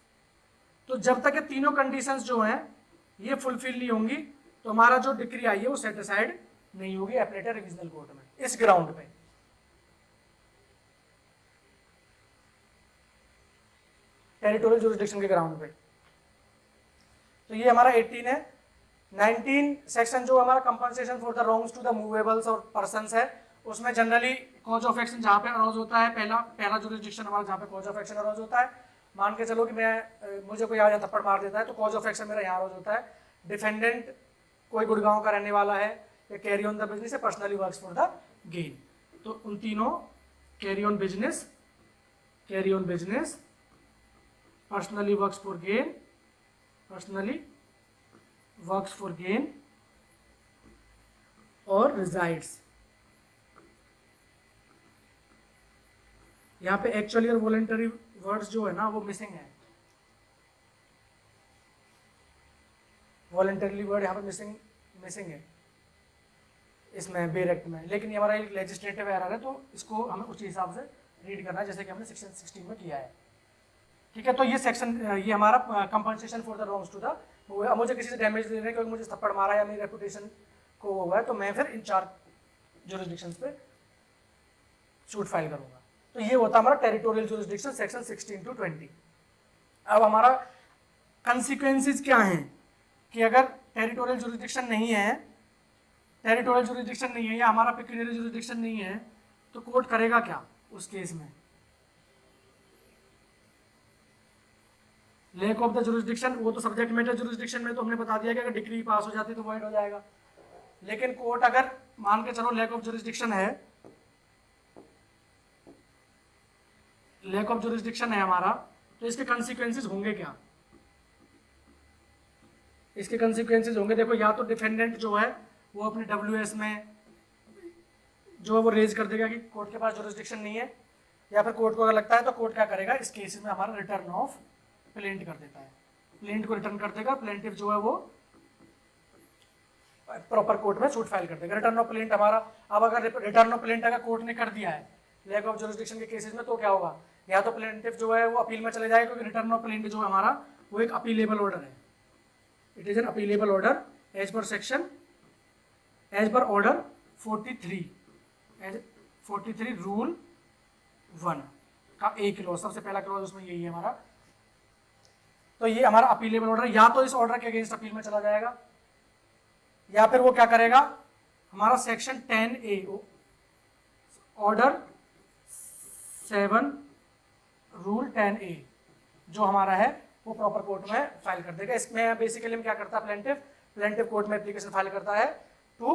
तो जब तक ये तीनों कंडीशंस जो हैं ये फुलफिल नहीं होंगी तो हमारा जो डिक्री आई है वो सेट असाइड नहीं होगी एपलेटेड रिविजनल कोर्ट में, इस ग्राउंड पे। टेरिटोरियल जुरिस्डिक्शन के ग्राउंड पे। तो ये हमारा 18 है। 19 सेक्शन जो हमारा compensation for the wrongs to the movables or persons है, उसमें जनरली कॉज ऑफ एक्शन जहाँ पे अराउज होता है, पहला जुरिस्डिक्शन हमारा जहाँ पे कॉज ऑफ एक्शन अराउज होता है, मान के चलो कि मुझे कोई आ थप्पड़ मार देता है तो कॉज ऑफ एक्शन मेरा यहाँ अराउज होता है। डिफेंडेंट कोई गुड़गांव का रहने वाला है, या carry on the business, personally works for the gain. तो उन तीनों carry on business, personally works for gain, personally works for gain और रिजाइड्स। यहाँ पे एक्चुअली और वॉलेंटरी वर्ड्स जो है ना वो मिसिंग है, वॉलेंटरली वर्ड यहाँ पे मिसिंग है इसमें बेर एक्ट में। लेकिन ये हमारा एक लेजिस्लेटिव एरर है तो इसको हमें उसी हिसाब से रीड करना है जैसे कि हमने सेक्शन 16 में किया है। ठीक है, तो ये सेक्शन ये हमारा compensation for the wrongs to the, मुझे किसी से डैमेज दे रहे हैं क्योंकि मुझे थप्पड़ मारा या मेरी रेपुटेशन को हुआ है तो मैं फिर इन 4 जुरिस्डिक्शंस पे सूट फाइल करूंगा। तो ये होता है हमारा टेरिटोरियल जुरिस्डिक्शन सेक्शन 16 to 20। अब हमारा कंसिक्वेंसेस क्या हैं कि अगर टेरिटोरियल जुरिस्डिक्शन नहीं है, या हमारा पेक्यूनियरी जुरिस्डिक्शन नहीं है तो कोर्ट करेगा क्या उस केस में। लैक ऑफ द जुरिस्डिक्शन, वो तो सब्जेक्ट मैटर जुरिस्डिक्शन में तो हमने बता दिया कि अगर डिक्री पास हो जाती है तो वॉइड हो जाएगा। लेकिन कोर्ट अगर मान के चलो लैक ऑफ जुरिस्डिक्शन है, लैक ऑफ जुरिस्डिक्शन है हमारा, तो इसके कंसिक्वेंसेस होंगे क्या। इसके कंसिक्वेंसेस होंगे, देखो या तो डिफेंडेंट जो है वो अपने WS में जो है वो रेज कर देगा कि कोर्ट के पास जुरिस्डिक्शन नहीं है, या फिर कोर्ट को अगर लगता है तो कोर्ट क्या करेगा इस केस में हमारा रिटर्न ऑफ प्लेंट कर देता है, प्लेंट को रिटर्न कर देगा, प्लेंटिफ जो है वो प्रॉपर कोर्ट में सूट फाइल कर देगा। रिटर्न ऑफ प्लेंट हमारा, अब अगर रिटर्न ऑफ प्लेंट अगर कोर्ट ने कर दिया है लैक ऑफ जुरिस्डिक्शन के केसेस में तो क्या होगा, या तो प्लेंटिफ जो है वो अपील में चले जाएगा क्योंकि रिटर्न ऑफ प्लेंट जो है हमारा वो एक अपीलेबल ऑर्डर है, it is an appealable order as per order 43 rule 1 का एक क्लॉज, सबसे पहला क्लॉज उसमें यही है हमारा। तो ये हमारा अपीलेबल ऑर्डर, या तो इस ऑर्डर के अगेंस्ट अपील में चला जाएगा या फिर वो क्या करेगा हमारा section 10A order 7 rule 10A जो हमारा है वो प्रॉपर कोर्ट में फाइल कर देगा। इसमें बेसिकली हम क्या करता है, प्लेंटिव कोर्ट में एप्लीकेशन फाइल करता है to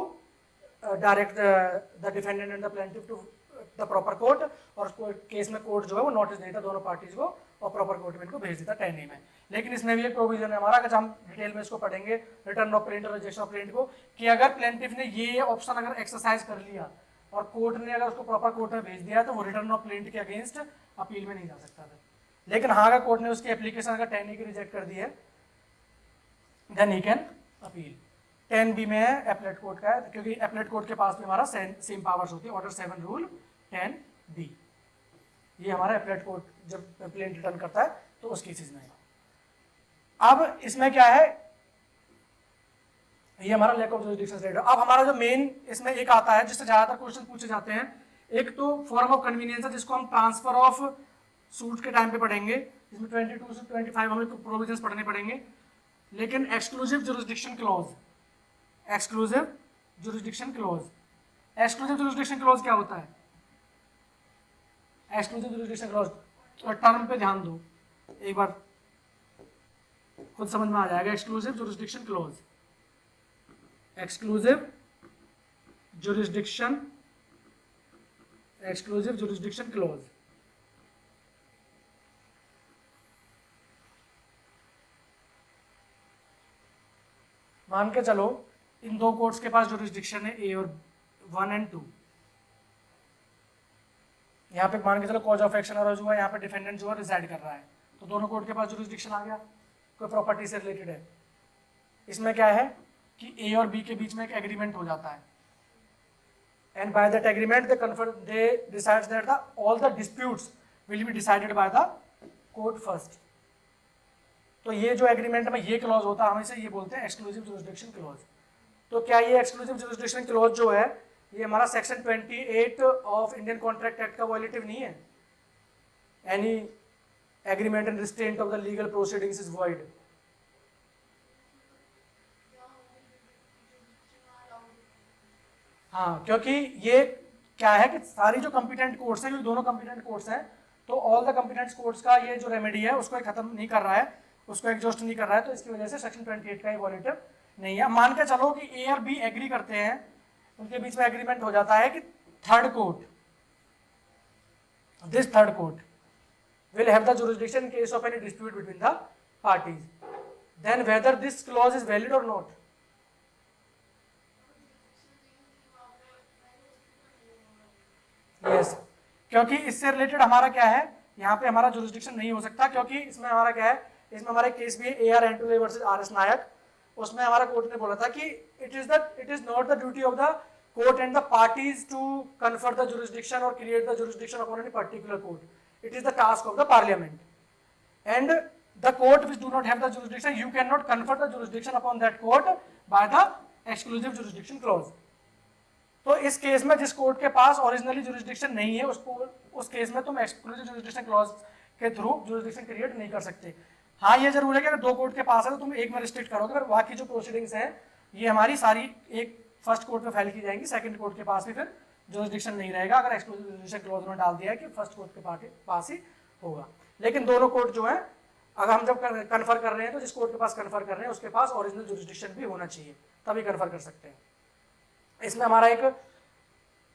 direct the defendant and the plaintiff to the proper court, और केस में कोर्ट जो है वो नोटिस देता दोनों पार्टीज को और प्रॉपर कोर्ट में इनको भेज देता 10A में। लेकिन इसमें भी एक प्रोविजन है हमारा, अगर हम डिटेल में इसको पढ़ेंगे रिटर्न ऑफ प्लेंट और रिजेक्शन ऑफ प्लेंट को, कि अगर प्लेंटिफ ने ये ऑप्शन अगर एक्सरसाइज कर लिया और कोर्ट ने अगर उसको प्रॉपर कोर्ट में भेज दिया तो वो रिटर्न ऑफ प्लेंट के अगेंस्ट अपील में नहीं जा सकता था। लेकिन हाँ अगर कोर्ट ने उसकी एप्लीकेशन अगर 10A की रिजेक्ट कर दी है then he can appeal. 10B में है एपलेट कोर्ट का है, क्योंकि एपलेट कोर्ट के पास भी हमारा सेम पावर्स होती है, ऑर्डर 7 रूल 10B। ये हमारा एपलेट कोर्ट जब प्लेंट रिटर्न करता है तो उस केसेस में। अब इसमें क्या है, ये हमारा लैक ऑफ जुरिस्डिक्शन स्टेट। अब हमारा जो मेन इसमें एक आता है जिससे ज्यादातर क्वेश्चन पूछे जाते हैं, एक तो फॉर्म ऑफ कन्वीनियंस है जिसको हम ट्रांसफर ऑफ सूट के टाइम पे पढ़ेंगे, जिसमें 22 से 25 हमें प्रोविजंस पढ़ने पड़ेंगे। लेकिन exclusive jurisdiction clause, exclusive jurisdiction clause क्या होता है, एक्सक्लूसिव जुरिस्डिक्शन क्लॉज टर्म पे ध्यान दो एक बार, खुद समझ में आ जाएगा। Exclusive jurisdiction clause, exclusive jurisdiction clause मान के चलो इन दो कोर्ट्स के पास जुरिस्डिक्शन है A और 1 and 2, यहाँ पे मान के चलो कॉज ऑफ एक्शन अराइज हुआ, यहाँ पे डिफेंडेंट जो है रिजाइड कर रहा है, तो दोनों कोर्ट के पास जुरिस्डिक्शन आ गया, कोई प्रॉपर्टी से रिलेटेड है। इसमें क्या है कि ए और बी के बीच में एक एग्रीमेंट हो जाता है, and by that agreement they decides that the all the disputes will be decided by the court first. तो ये जो एग्रीमेंट में ये क्लॉज होता है, हम इसे ये बोलते हैं एक्सक्लूसिव जुरिस्डिक्शन क्लॉज। तो क्या ये एक्सक्लूसिव जुरिस्डिक्शन क्लॉज जो है ये हमारा section 28 of Indian contract act का वायलेटिव नहीं है? Any agreement and restraint of the legal proceedings is void. हाँ, क्योंकि ये क्या है कि सारी जो कॉम्पिटेंट कोर्ट्स हैं, क्योंकि दोनों कॉम्पिटेंट कोर्ट्स हैं, तो ऑल द कॉम्पिटेंट कोर्ट्स का ये जो रेमेडी है उसको खत्म नहीं कर रहा है, उसको एग्जॉस्ट नहीं कर रहा है, तो इसकी वजह से सेक्शन 28 का ये वॉलेटिव नहीं है। मान के चलो कि ए और बी एग्री करते हैं, उनके बीच में एग्रीमेंट हो जाता है कि third court, this third court will have the jurisdiction in case of any dispute between the parties, then whether this clause is valid or not. Yes, क्योंकि इससे रिलेटेड हमारा क्या है, यहाँ पे हमारा जुरिस्डिक्शन नहीं हो सकता, क्योंकि इसमें हमारा क्या है, इसमें हमारा केस भी है AR Anthony versus RS Nayak. उसमें हमारा कोर्ट ने बोला था कि it is not the duty of the court and the parties to confer the jurisdiction or create the jurisdiction upon any particular court, it is the task of the parliament, and the court which do not have the jurisdiction, you cannot confer the jurisdiction upon that court by the exclusive jurisdiction clause. तो इस केस में जिस कोर्ट के पास ओरिजिनली जुरिस्डिक्शन नहीं है, उसको उस केस में तुम एक्सक्लूसिव जुरिस्डिक्शन क्लॉज के थ्रू जुरिस्डिक्शन क्रिएट नहीं कर सकते। हाँ, ये जरूर है कि अगर दो कोर्ट के पास है तो तुम एक में रिस्ट्रिक्ट करोगे, पर बाकी जो प्रोसीडिंग्स हैं ये हमारी सारी एक फर्स्ट कोर्ट में फाइल की जाएंगी, सेकंड कोर्ट के पास भी फिर जुरिस्डिक्शन नहीं रहेगा, अगर एक्सक्लूसिव जुरिस्डिक्शन क्लॉज में डाल दिया है कि फर्स्ट कोर्ट के पास ही होगा। लेकिन दोनों कोर्ट जो है, अगर हम जब कन्फर कर रहे हैं तो जिस कोर्ट के पास कन्फर कर रहे हैं उसके पास ओरिजिनल जुरिस्डिक्शन भी होना चाहिए, तभी कन्फर कर सकते हैं। इसमें हमारा एक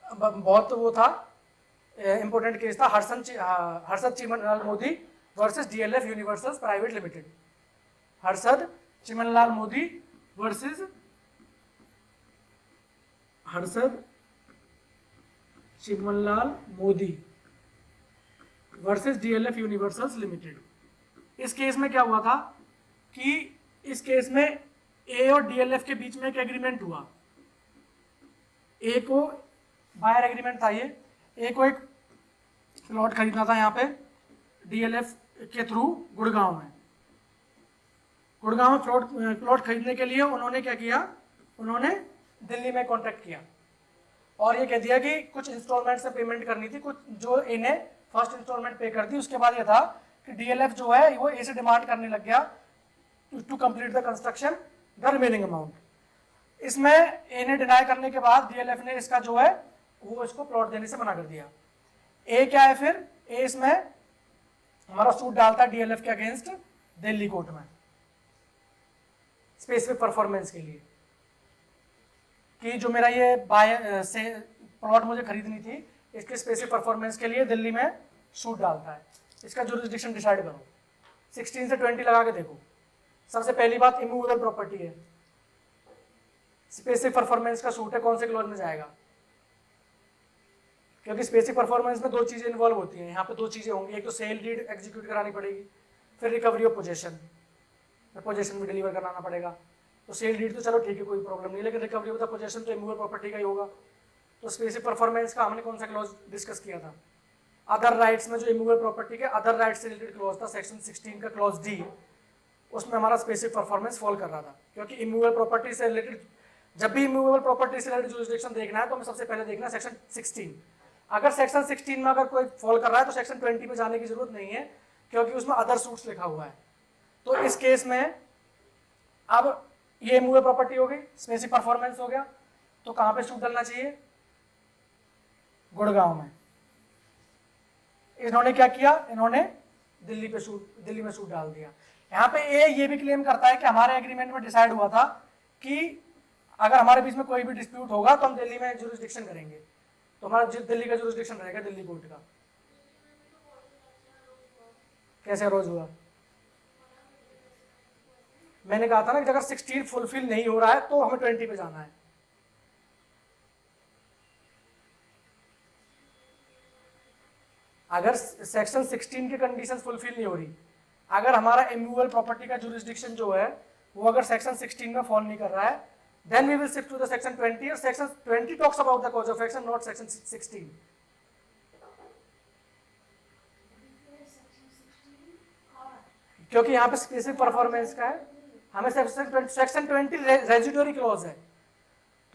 बहुत वो था इंपॉर्टेंट केस था, Harshad Chimanlal Modi versus DLF universals private limited. Harshad Chimanlal Modi versus Harshad Chimanlal Modi versus DLF universals limited. इस केस में क्या हुआ था कि इस केस में ए और DLF के बीच में एक एग्रीमेंट हुआ। ए को बायर एग्रीमेंट था, ये ए को एक प्लॉट खरीदना था यहाँ पे DLF के थ्रू गुड़गांव में। गुड़गांव में प्लॉट खरीदने के लिए उन्होंने क्या किया, उन्होंने दिल्ली में कॉन्टेक्ट किया और ये कह दिया कि कुछ इंस्टॉलमेंट से पेमेंट करनी थी, कुछ जो इन्हें फर्स्ट इंस्टॉलमेंट पे कर दी। उसके बाद ये था कि DLF जो है वो ए से डिमांड करने लग गया to complete the construction the remaining amount. इसमें ए ने डिनाई करने के बाद DLF ने इसका जो है वो इसको प्लॉट देने से मना कर दिया। ए क्या है फिर, ए इसमें हमारा सूट डालता है DLF के अगेंस्ट दिल्ली कोर्ट में स्पेसिफिक परफॉर्मेंस के लिए कि जो मेरा ये से प्लॉट मुझे खरीदनी थी, इसके स्पेसिफिक परफॉर्मेंस के लिए दिल्ली में सूट डालता है। इसका जुरिस्डिक्शन डिसाइड करो, 16 से 20 लगा के देखो। सबसे पहली बात इमूवेबल प्रॉपर्टी है, स्पेसिफिक परफॉर्मेंस का सूट है, कौन से क्लॉज में जाएगा? क्योंकि स्पेसिफिक परफॉर्मेंस में दो चीजें इन्वॉल्व होती हैं, यहाँ पे दो चीजें होंगी, एक तो सेल डीड एग्जीक्यूट करानी पड़ेगी, फिर रिकवरी ऑफ पोजेशन, पोजेशन भी डिलीवर कराना पड़ेगा। तो सेल डीड तो चलो ठीक है, कोई प्रॉब्लम नहीं, लेकिन रिकवरी ऑफ द पोजेशन तो इमूवेबल प्रॉपर्टी का ही होगा। तो स्पेसिफिक परफॉर्मेंस का हमने कौन सा क्लॉज डिस्कस किया था? अदर राइट्स में जो इमूवेबल प्रॉपर्टी के अदर राइट्स से रिलेटेड क्लॉज था, सेक्शन 16 का क्लॉज डी, उसमें हमारा स्पेसिफिक परफॉर्मेंस फॉल कर रहा था। क्योंकि इमूवेबल प्रॉपर्टी से रिलेटेड, जब भी इमूवेबल प्रॉपर्टी से रिलेटेड जुरिस्डिक्शन देखना है तो हमें सबसे पहले देखना है सेक्शन 16। अगर सेक्शन 16 में अगर कोई फॉल कर रहा है तो सेक्शन 20 में जाने की जरूरत नहीं है, क्योंकि उसमें अदर सूट्स लिखा हुआ है। तो इस केस में अब ये इमूवेबल प्रॉपर्टी हो गई, स्पेसिफिक परफॉर्मेंस हो गया, तो कहां पे सूट डालना चाहिए? गुड़गांव में। इन्होंने क्या किया, इन्होंने दिल्ली में सूट डाल दिया। यहाँ पे ये भी क्लेम करता है कि हमारे एग्रीमेंट में डिसाइड हुआ था कि अगर हमारे बीच में कोई भी डिस्प्यूट होगा तो हम दिल्ली में जुरिस्डिक्शन करेंगे, तो हमारा दिल्ली का जुरिस्डिक्शन रहेगा, दिल्ली कोर्ट का। कैसे रोज हुआ? मैंने कहा था ना कि अगर 16 फुलफिल नहीं हो रहा है तो हमें 20 पे जाना है। अगर सेक्शन 16 की कंडीशंस फुलफिल नहीं हो रही, अगर हमारा इमूवेबल प्रॉपर्टी का जुरिस्डिक्शन जो है वो अगर सेक्शन 16 में फॉल नहीं कर रहा है, then we will shift to the section 20, और section 20 talks about the cause of action, not section 16। क्योंकि यहाँ पे स्पेसिफिक परफॉर्मेंस का है, हमें सेक्शन 20 रेजिडुअरी क्लॉज है।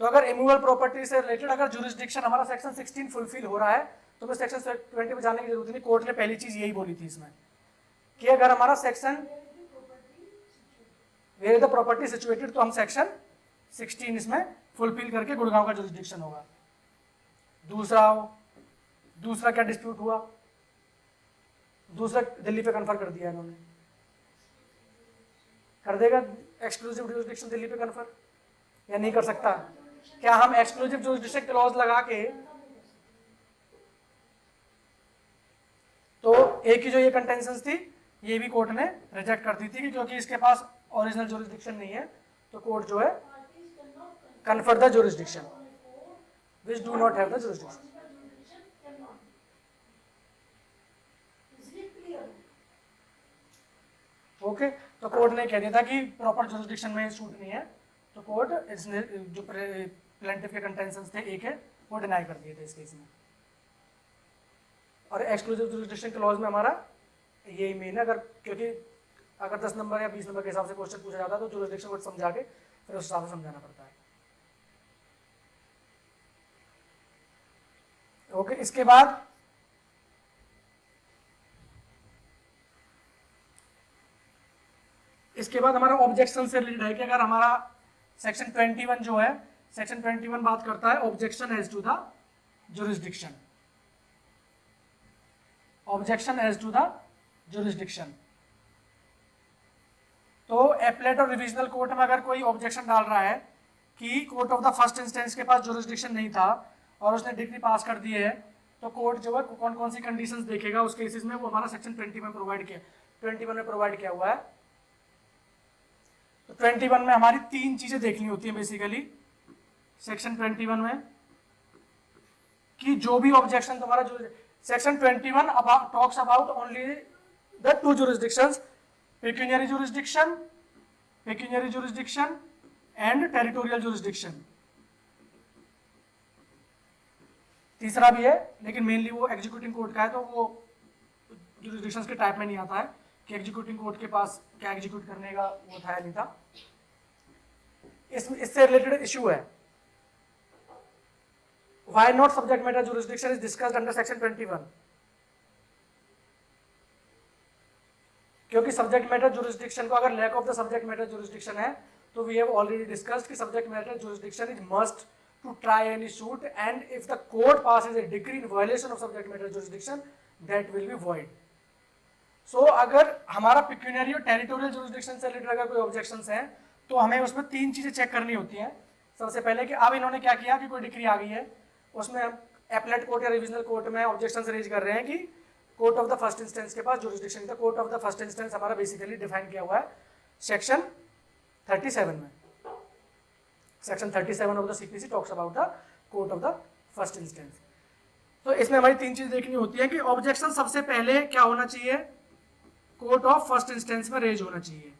तो अगर इमूवेबल प्रॉपर्टी से रिलेटेड अगर जुरिस्डिक्शन हमारा सेक्शन 16 फुलफिल हो रहा है तो मैं सेक्शन 20 में जाने की जरूरत नहीं। कोर्ट ने पहली चीज यही बोली थी इसमें कि अगर हमारा section where the property situated, तो हम सेक्शन 16 इसमें फुलफिल करके गुड़गांव का जुरिस्डिक्शन होगा। दूसरा क्या डिस्प्यूट हुआ? दूसरा दिल्ली पे कन्फर कर दिया इन्होंने, कर देगा एक्सक्लूसिव जुरिस्डिक्शन दिल्ली पे कन्फर या नहीं कर सकता? क्या हम एक्सक्लूसिव जुरिस्डिक्शन क्लॉज लगा के, तो एक की जो ये कंटेंशंस थी ये भी कोर्ट ने रिजेक्ट कर दी थी कि क्योंकि इसके पास ओरिजिनल जुरिस्डिक्शन नहीं है, तो कोर्ट जो है confer the jurisdiction which do not have the jurisdiction. Okay, तो कोर्ट ने कह दिया था कि प्रॉपर जुरिस्डिक्शन में शूट नहीं है, तो कोर्ट इसने जो प्लेंटिफ के कंटेंशंस थे एक है वो डिनाई कर दिए थे इस केस में। और एक्सक्लूसिव जुरिस्डिक्शन क्लॉज में हमारा यही मेन है, अगर क्योंकि अगर 10 नंबर या 20 नंबर के हिसाब से क्वेश्चन पूछा जाता है तो जुरिस्डिक्शन को समझा के फिर उस हिसाब से समझाना पड़ता है। ओके, इसके बाद हमारा ऑब्जेक्शन से रिलेटेड है कि अगर हमारा सेक्शन 21 जो है, सेक्शन 21 बात करता है objection as to the jurisdiction, objection as to the jurisdiction. तो एपलेट और रिविजनल कोर्ट में अगर कोई ऑब्जेक्शन डाल रहा है कि court of the first instance के पास जुरिस्डिक्शन नहीं था और उसने डिग्री पास कर दी है, तो कोर्ट जो है कौन कौन सी कंडीशंस देखेगा उस केसेस में, वो हमारा सेक्शन 21 में प्रोवाइड किया हुआ है। तो 21 में हमारी 3 चीजें देखनी होती है बेसिकली सेक्शन 21 में, कि जो भी ऑब्जेक्शन तुम्हारा जो section 21 talks about only the 2 jurisdictions, pecuniary jurisdiction and territorial jurisdiction। तीसरा भी है लेकिन मेनली वो एग्जीक्यूटिंग कोर्ट का है, तो वो jurisdictions के टाइप में नहीं आता है कि एग्जीक्यूटिंग कोर्ट के पास क्या एग्जीक्यूट करने का वो था या नहीं था। इससे रिलेटेड इशू है why not subject matter jurisdiction is discussed under section 21, क्योंकि सब्जेक्ट मैटर जुरिस्डिक्शन को अगर lack of the subject matter jurisdiction है तो वी हैव ऑलरेडी डिस्कस्ड कि subject matter jurisdiction is must to try any suit, and if the court passes a decree in violation of subject matter jurisdiction that will be void। सो अगर हमारा पिक्यूनियरी और टेरिटोरियल जुरिस्डिक्शन से रिलेटेड अगर कोई ऑब्जेक्शंस हैं तो हमें उसमें 3 चीजें चेक करनी होती हैं। सबसे पहले कि अब इन्होंने क्या किया कि कोई डिक्री आ गई है, उसमें एपलेट कोर्ट या रिविजनल कोर्ट में ऑब्जेक्शंस रेज कर रहे हैं कि court of the first instance के पास जुरिस्डिक्शन था। Court of the first instance हमारा बेसिकली डिफाइन किया हुआ है सेक्शन 37 में। Section 37 of the CPC talks about the court of the first instance. तो इसमें हमारी 3 चीज देखनी होती है कि ऑब्जेक्शन सबसे पहले क्या होना चाहिए, कोर्ट ऑफ फर्स्ट इंस्टेंस में रेज होना चाहिए,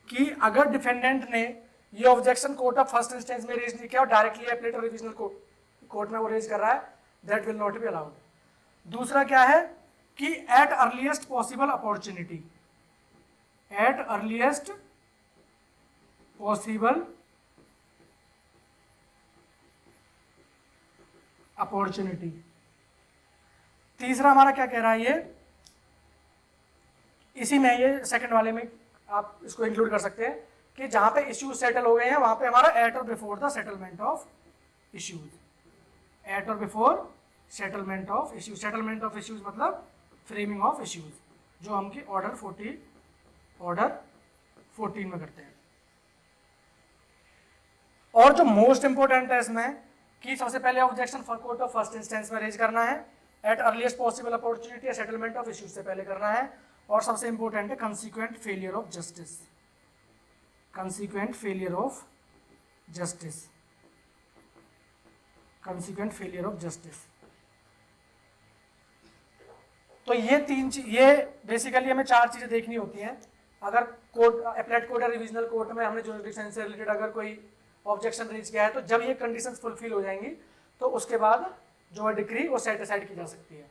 कि अगर डिफेंडेंट ने ये objection court of first instance में रेज नहीं किया और डायरेक्टली एपलेट और रिविजनल कोर्ट में वो रेज कर रहा है, that will not be allowed. दूसरा क्या है कि at earliest possible opportunity, at earliest possible opportunity. तीसरा हमारा क्या कह रहा है, ये इसी में ये सेकंड वाले में आप इसको इंक्लूड कर सकते हैं कि जहां पे इश्यूज सेटल हो गए हैं वहां पे हमारा at or before the settlement of issues, at or before settlement of issues. Settlement of issues मतलब फ्रेमिंग ऑफ इश्यूज, जो हम की ऑर्डर 14 में करते हैं। और जो मोस्ट इंपोर्टेंट है इसमें कि सबसे पहले objection for court of first instance में रेज करना है, एट अर्लीस्ट पॉसिबल अपॉर्चुनिटी या सेटलमेंट ऑफ इश्यूज से पहले करना है, और सबसे इंपोर्टेंट है consequent failure of justice, consequent failure of justice, consequent failure of justice. तो ये ये बेसिकली हमें 4 चीजें देखनी होती हैं। अगर कोर्ट, एपलेट कोर्ट या रिविजनल कोर्ट में हमने जुरिसडिक्शन से रिलेटेड अगर कोई ऑब्जेक्शन रेज किया है, तो जब ये कंडीशंस फुलफिल हो जाएंगी तो उसके बाद जो है डिक्री वो सेट असाइड की जा सकती है।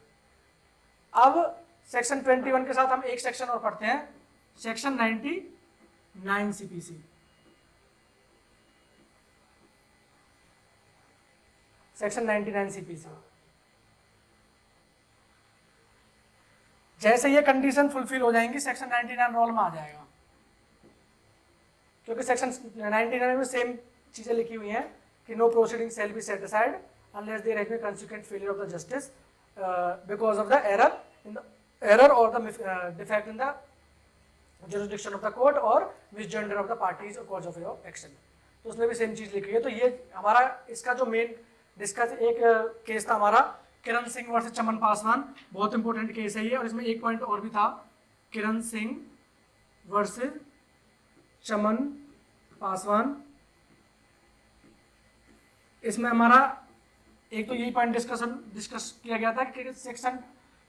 अब सेक्शन 21 के साथ हम एक सेक्शन और पढ़ते हैं, सेक्शन 99 सीपीसी। सेक्शन 99 सीपीसी, जैसे ये कंडीशन फुलफिल हो जाएंगी सेक्शन 99 रोल में आ जाएगा, क्योंकि सेक्शन 99 में सेम चीजें लिखी हुई हैं कि no proceeding shall be set aside unless there has been consequent failure of the justice because of the error or the defect in the jurisdiction of the court or misgender of the parties or cause of your action। तो उसमें भी सेम चीज लिखी है। तो ये हमारा इसका जो मेन डिस्कस एक केस था हमारा किरण सिंह वर्सेस चमन पासवान, बहुत इंपॉर्टेंट केस है ये। और इसमें एक पॉइंट और भी था, किरण सिंह वर्सेस चमन पासवान। इसमें हमारा एक तो यही पॉइंट डिस्कस किया गया था कि सेक्शन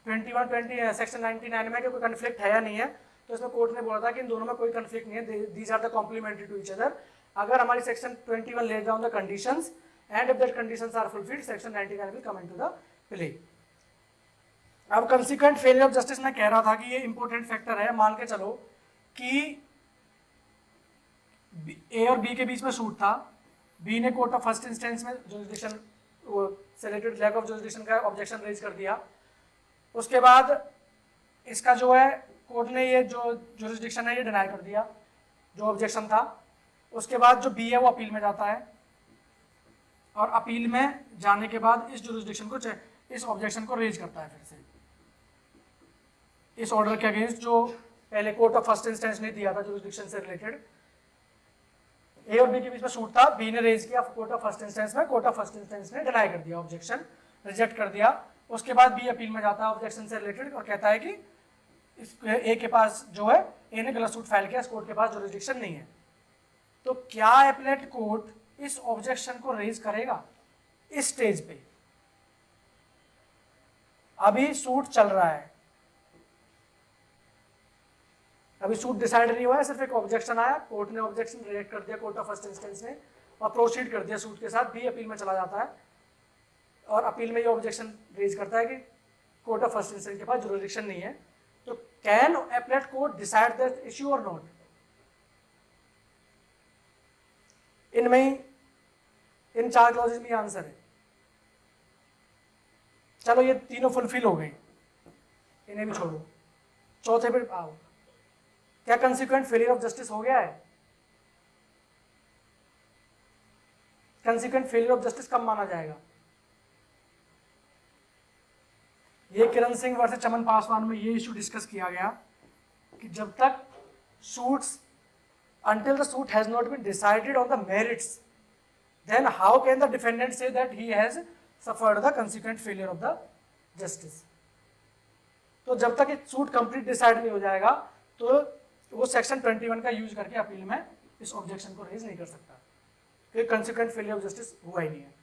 21 सेक्शन 99 में कोई कन्फ्लिक्ट है या नहीं है। तो इसमें कोर्ट ने बोला था कि इन दोनों में कोई कन्फ्लिक्ट नहीं है, these are the complementary to each other. अगर हमारी section 21 let down the conditions and if that conditions are fulfilled section 99 will come into the play. अब कंसिक्वेंट फेलियर ऑफ जस्टिस में कह रहा था कि ये इंपॉर्टेंट फैक्टर है। मान के चलो कि ए और बी के बीच में सूट था, बी ने कोर्ट ऑफ फर्स्ट इंस्टेंस में जुरिसडिक्शन से रिलेटेड लैक ऑफ जुरिसडिक्शन का ऑब्जेक्शन रेज कर दिया। उसके बाद इसका जो है कोर्ट ने ये जो जुरिसडिक्शन है ये डिनाई कर दिया, जो ऑब्जेक्शन था। उसके बाद जो बी है वो अपील में जाता है और अपील में जाने के बाद इस जुरिसडिक्शन को, इस ऑब्जेक्शन को रेज करता है फिर से इस ऑर्डर के अगेंस्ट जो पहले कोर्ट ऑफ फर्स्ट इंस्टेंस ने दिया था जुरिसडिक्शन से रिलेटेड। ए और बी के बीच में सूट था, बी ने रेज किया कोर्ट ऑफ फर्स्ट इंस्टेंस में, कोर्ट ऑफ फर्स्ट इंस्टेंस ने डिनाई कर दिया, ऑब्जेक्शन रिजेक्ट कर दिया। उसके बाद बी अपील में जाता है ऑब्जेक्शन से रिलेटेड और कहता है कि इस ए के पास जो है, ए ने गलत सूट फाइल किया, इस कोर्ट के पास जुरिसडिक्शन नहीं है। तो क्या एपलेट कोर्ट इस ऑब्जेक्शन को रेज करेगा इस स्टेज पे? अभी सूट चल रहा है, अभी सूट डिसाइड नहीं हुआ है, सिर्फ एक ऑब्जेक्शन आया, कोर्ट ने ऑब्जेक्शन रिजेक्ट कर दिया कोर्ट ऑफ फर्स्ट इंस्टेंस ने और प्रोसीड कर दिया सूट के साथ। बी अपील में चला जाता है और अपील में ये ऑब्जेक्शन रेज करता है कि कोर्ट ऑफ फर्स्ट इंस्टेंस के पास जुरिसडिक्शन नहीं है। तो can appellate court decide that issue और नॉट? इनमें ही इन 4 क्लॉजेस में आंसर है। चलो ये तीनों फुलफिल हो गई, इन्हें भी छोड़ो। चौथे पे आओ, क्या कंसिक्वेंट फेलियर ऑफ जस्टिस हो गया है? कंसिक्वेंट फेलियर ऑफ जस्टिस कब माना जाएगा? ये किरण सिंह वर्सेस चमन पासवान में ये इशू डिस्कस किया गया कि जब तक suits until the suit has not been decided on the merits, then how can the defendant say that he has suffered the consequent failure of the justice? तो जब तक ये सूट कंप्लीट डिसाइड नहीं हो जाएगा तो वो सेक्शन 21 का यूज करके अपील में इस ऑब्जेक्शन को रेज नहीं कर सकता, क्योंकि कंसिक्वेंट फेलियर ऑफ जस्टिस हुआ ही नहीं है।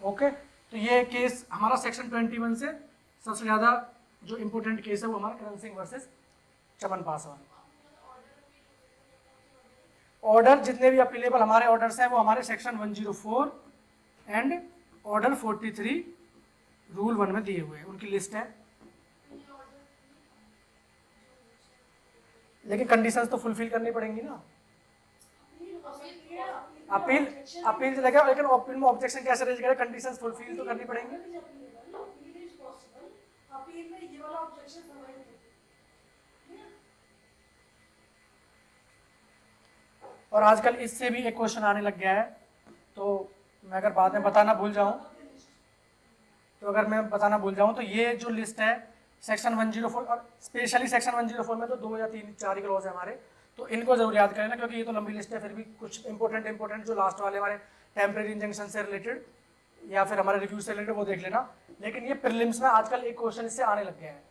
ओके, तो ये केस हमारा सेक्शन 21 से सबसे ज्यादा जो इंपॉर्टेंट केस है वो हमारा किरण सिंह वर्सेस चमन पासवान। ऑर्डर जितने भी अपीलेबल हमारे ऑर्डर्स हैं वो हमारे सेक्शन 104 एंड ऑर्डर 43 रूल 1 में दिए हुए हैं, उनकी लिस्ट है। लेकिन कंडीशंस तो फुलफिल करनी पड़ेंगी ना। अपील चलेगा, लेकिन अपील में ऑब्जेक्शन कैसे रेज करें? कंडीशंस फुलफिल तो करनी पड़ेंगी। और आजकल इससे भी एक क्वेश्चन आने लग गया है, तो मैं अगर बाद में बताना भूल जाऊं तो ये जो लिस्ट है सेक्शन 104 और स्पेशली सेक्शन 104 में तो 2 या 3 4 ही क्लॉज है हमारे, तो इनको जरूर याद करें ना, क्योंकि ये तो लंबी लिस्ट है। फिर भी कुछ इंपॉर्टेंट जो लास्ट वाले हमारे टेम्परेरी इंजंक्शन से रिलेटेड या फिर हमारे रिव्यू से रिलेटेड वो देख लेना। लेकिन ये प्रीलिम्स में आजकल एक क्वेश्चन इससे आने लग गया है,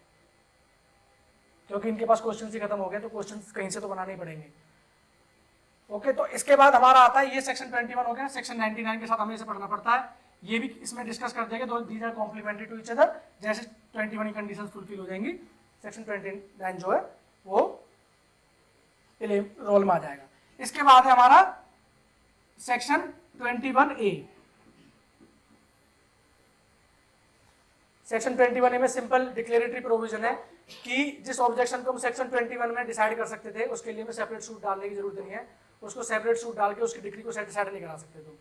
क्योंकि इनके पास क्वेश्चन ही खत्म हो गए, तो क्वेश्चन कहीं से तो बनाने ही पड़ेंगे। ओके, तो इसके बाद हमारा आता है ये सेक्शन 21 हो गया। सेक्शन 99 के साथ हमें इसे पढ़ना पड़ता है ये भी इसमें डिस्कस कर देंगे, दो these are complementary to each other, जैसे 21 कंडीशन फुलफिल हो जाएंगी सेक्शन 29 जो है वो रोल में आ जाएगा। इसके बाद है हमारा सेक्शन 21A। सेक्शन 21A में सिंपल डिक्लेरेटरी प्रोविजन है कि जिस ऑब्जेक्शन को हम सेक्शन 21 में डिसाइड कर सकते थे उसके लिए में सेपरेट सूट डालने की जरूरत नहीं है, उसको सेपरेट सूट डाल के उसकी डिग्री को सेटिस्फाइड नहीं करा सकते, तो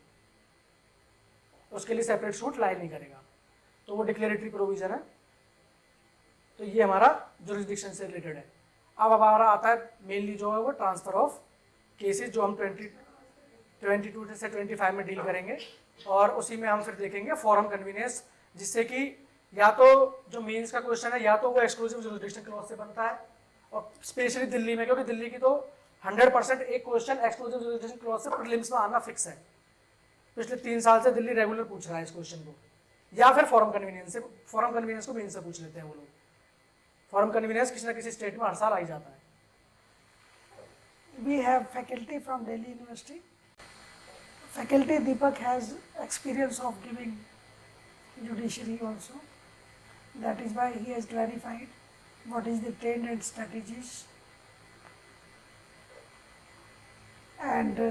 उसके लिए सेपरेट सूट लाइल नहीं करेगा, तो वो डिक्लेरेटरी प्रोविजन है। तो ये हमारा जुरिस्डिक्शन से रिलेटेड है। अब हमारा आता है मेनली जो है वो ट्रांसफर ऑफ केसेस, जो हम 22 से 25 में डील करेंगे, और उसी में हम फिर देखेंगे फॉरम कन्वीनियंस, जिससे कि या तो जो मेंस का क्वेश्चन है या तो वो एक्सक्लूसिव जुरिस्डिक्शन क्लॉज से बनता है, और स्पेशली दिल्ली में, क्योंकि दिल्ली की तो 100% एक क्वेश्चन एक्सक्लूसिव जुरिस्डिक्शन क्लॉज से प्रीलिम्स में आना फिक्स है। पिछले 3 साल से दिल्ली रेगुलर पूछ रहा है इस क्वेश्चन को, या फिर फॉरम कन्वीनियंस से, फॉरम कन्वीनियंस को मेंस से पूछ लेते हैं वो लोग। फॉरम कन्वीनियंस किसी ना किसी स्टेट में हर साल आ ही जाता है। We have faculty from Delhi University. Faculty Deepak has experience of giving judiciary also. That is why he has clarified what is the trend and strategies. And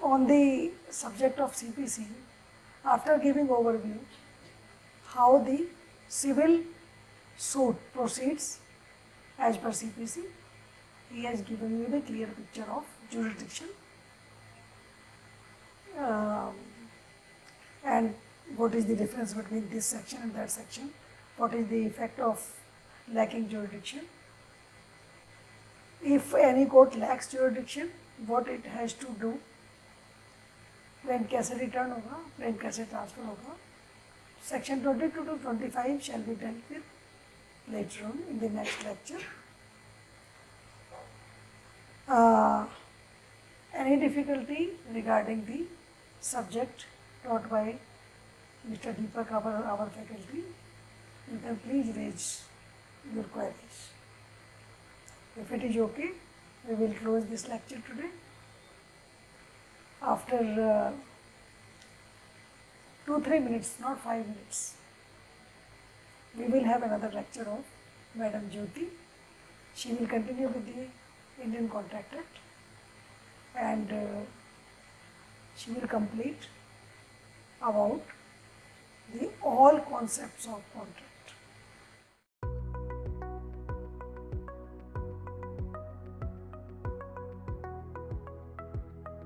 on the subject of CPC, after giving overview how the civil suit proceeds as per CPC, he has given you the clear picture of jurisdiction and what is the difference between this section and that section, what is the effect of lacking jurisdiction. If any court lacks jurisdiction, what it has to do, plane कैसे रिटर्न होगा, प्लेन कैसे ट्रांसफर होगा. Section 22 to 25 shall be dealt with later on in the next lecture. Any difficulty regarding the subject taught by Mr. Deepak, our faculty, you can please raise your queries. If it is okay, we will close this lecture today. After 2-3 minutes, not 5 minutes, we will have another lecture of Madam Jyoti. She will continue with the Indian Contract Act and she will complete about the all concepts of contract.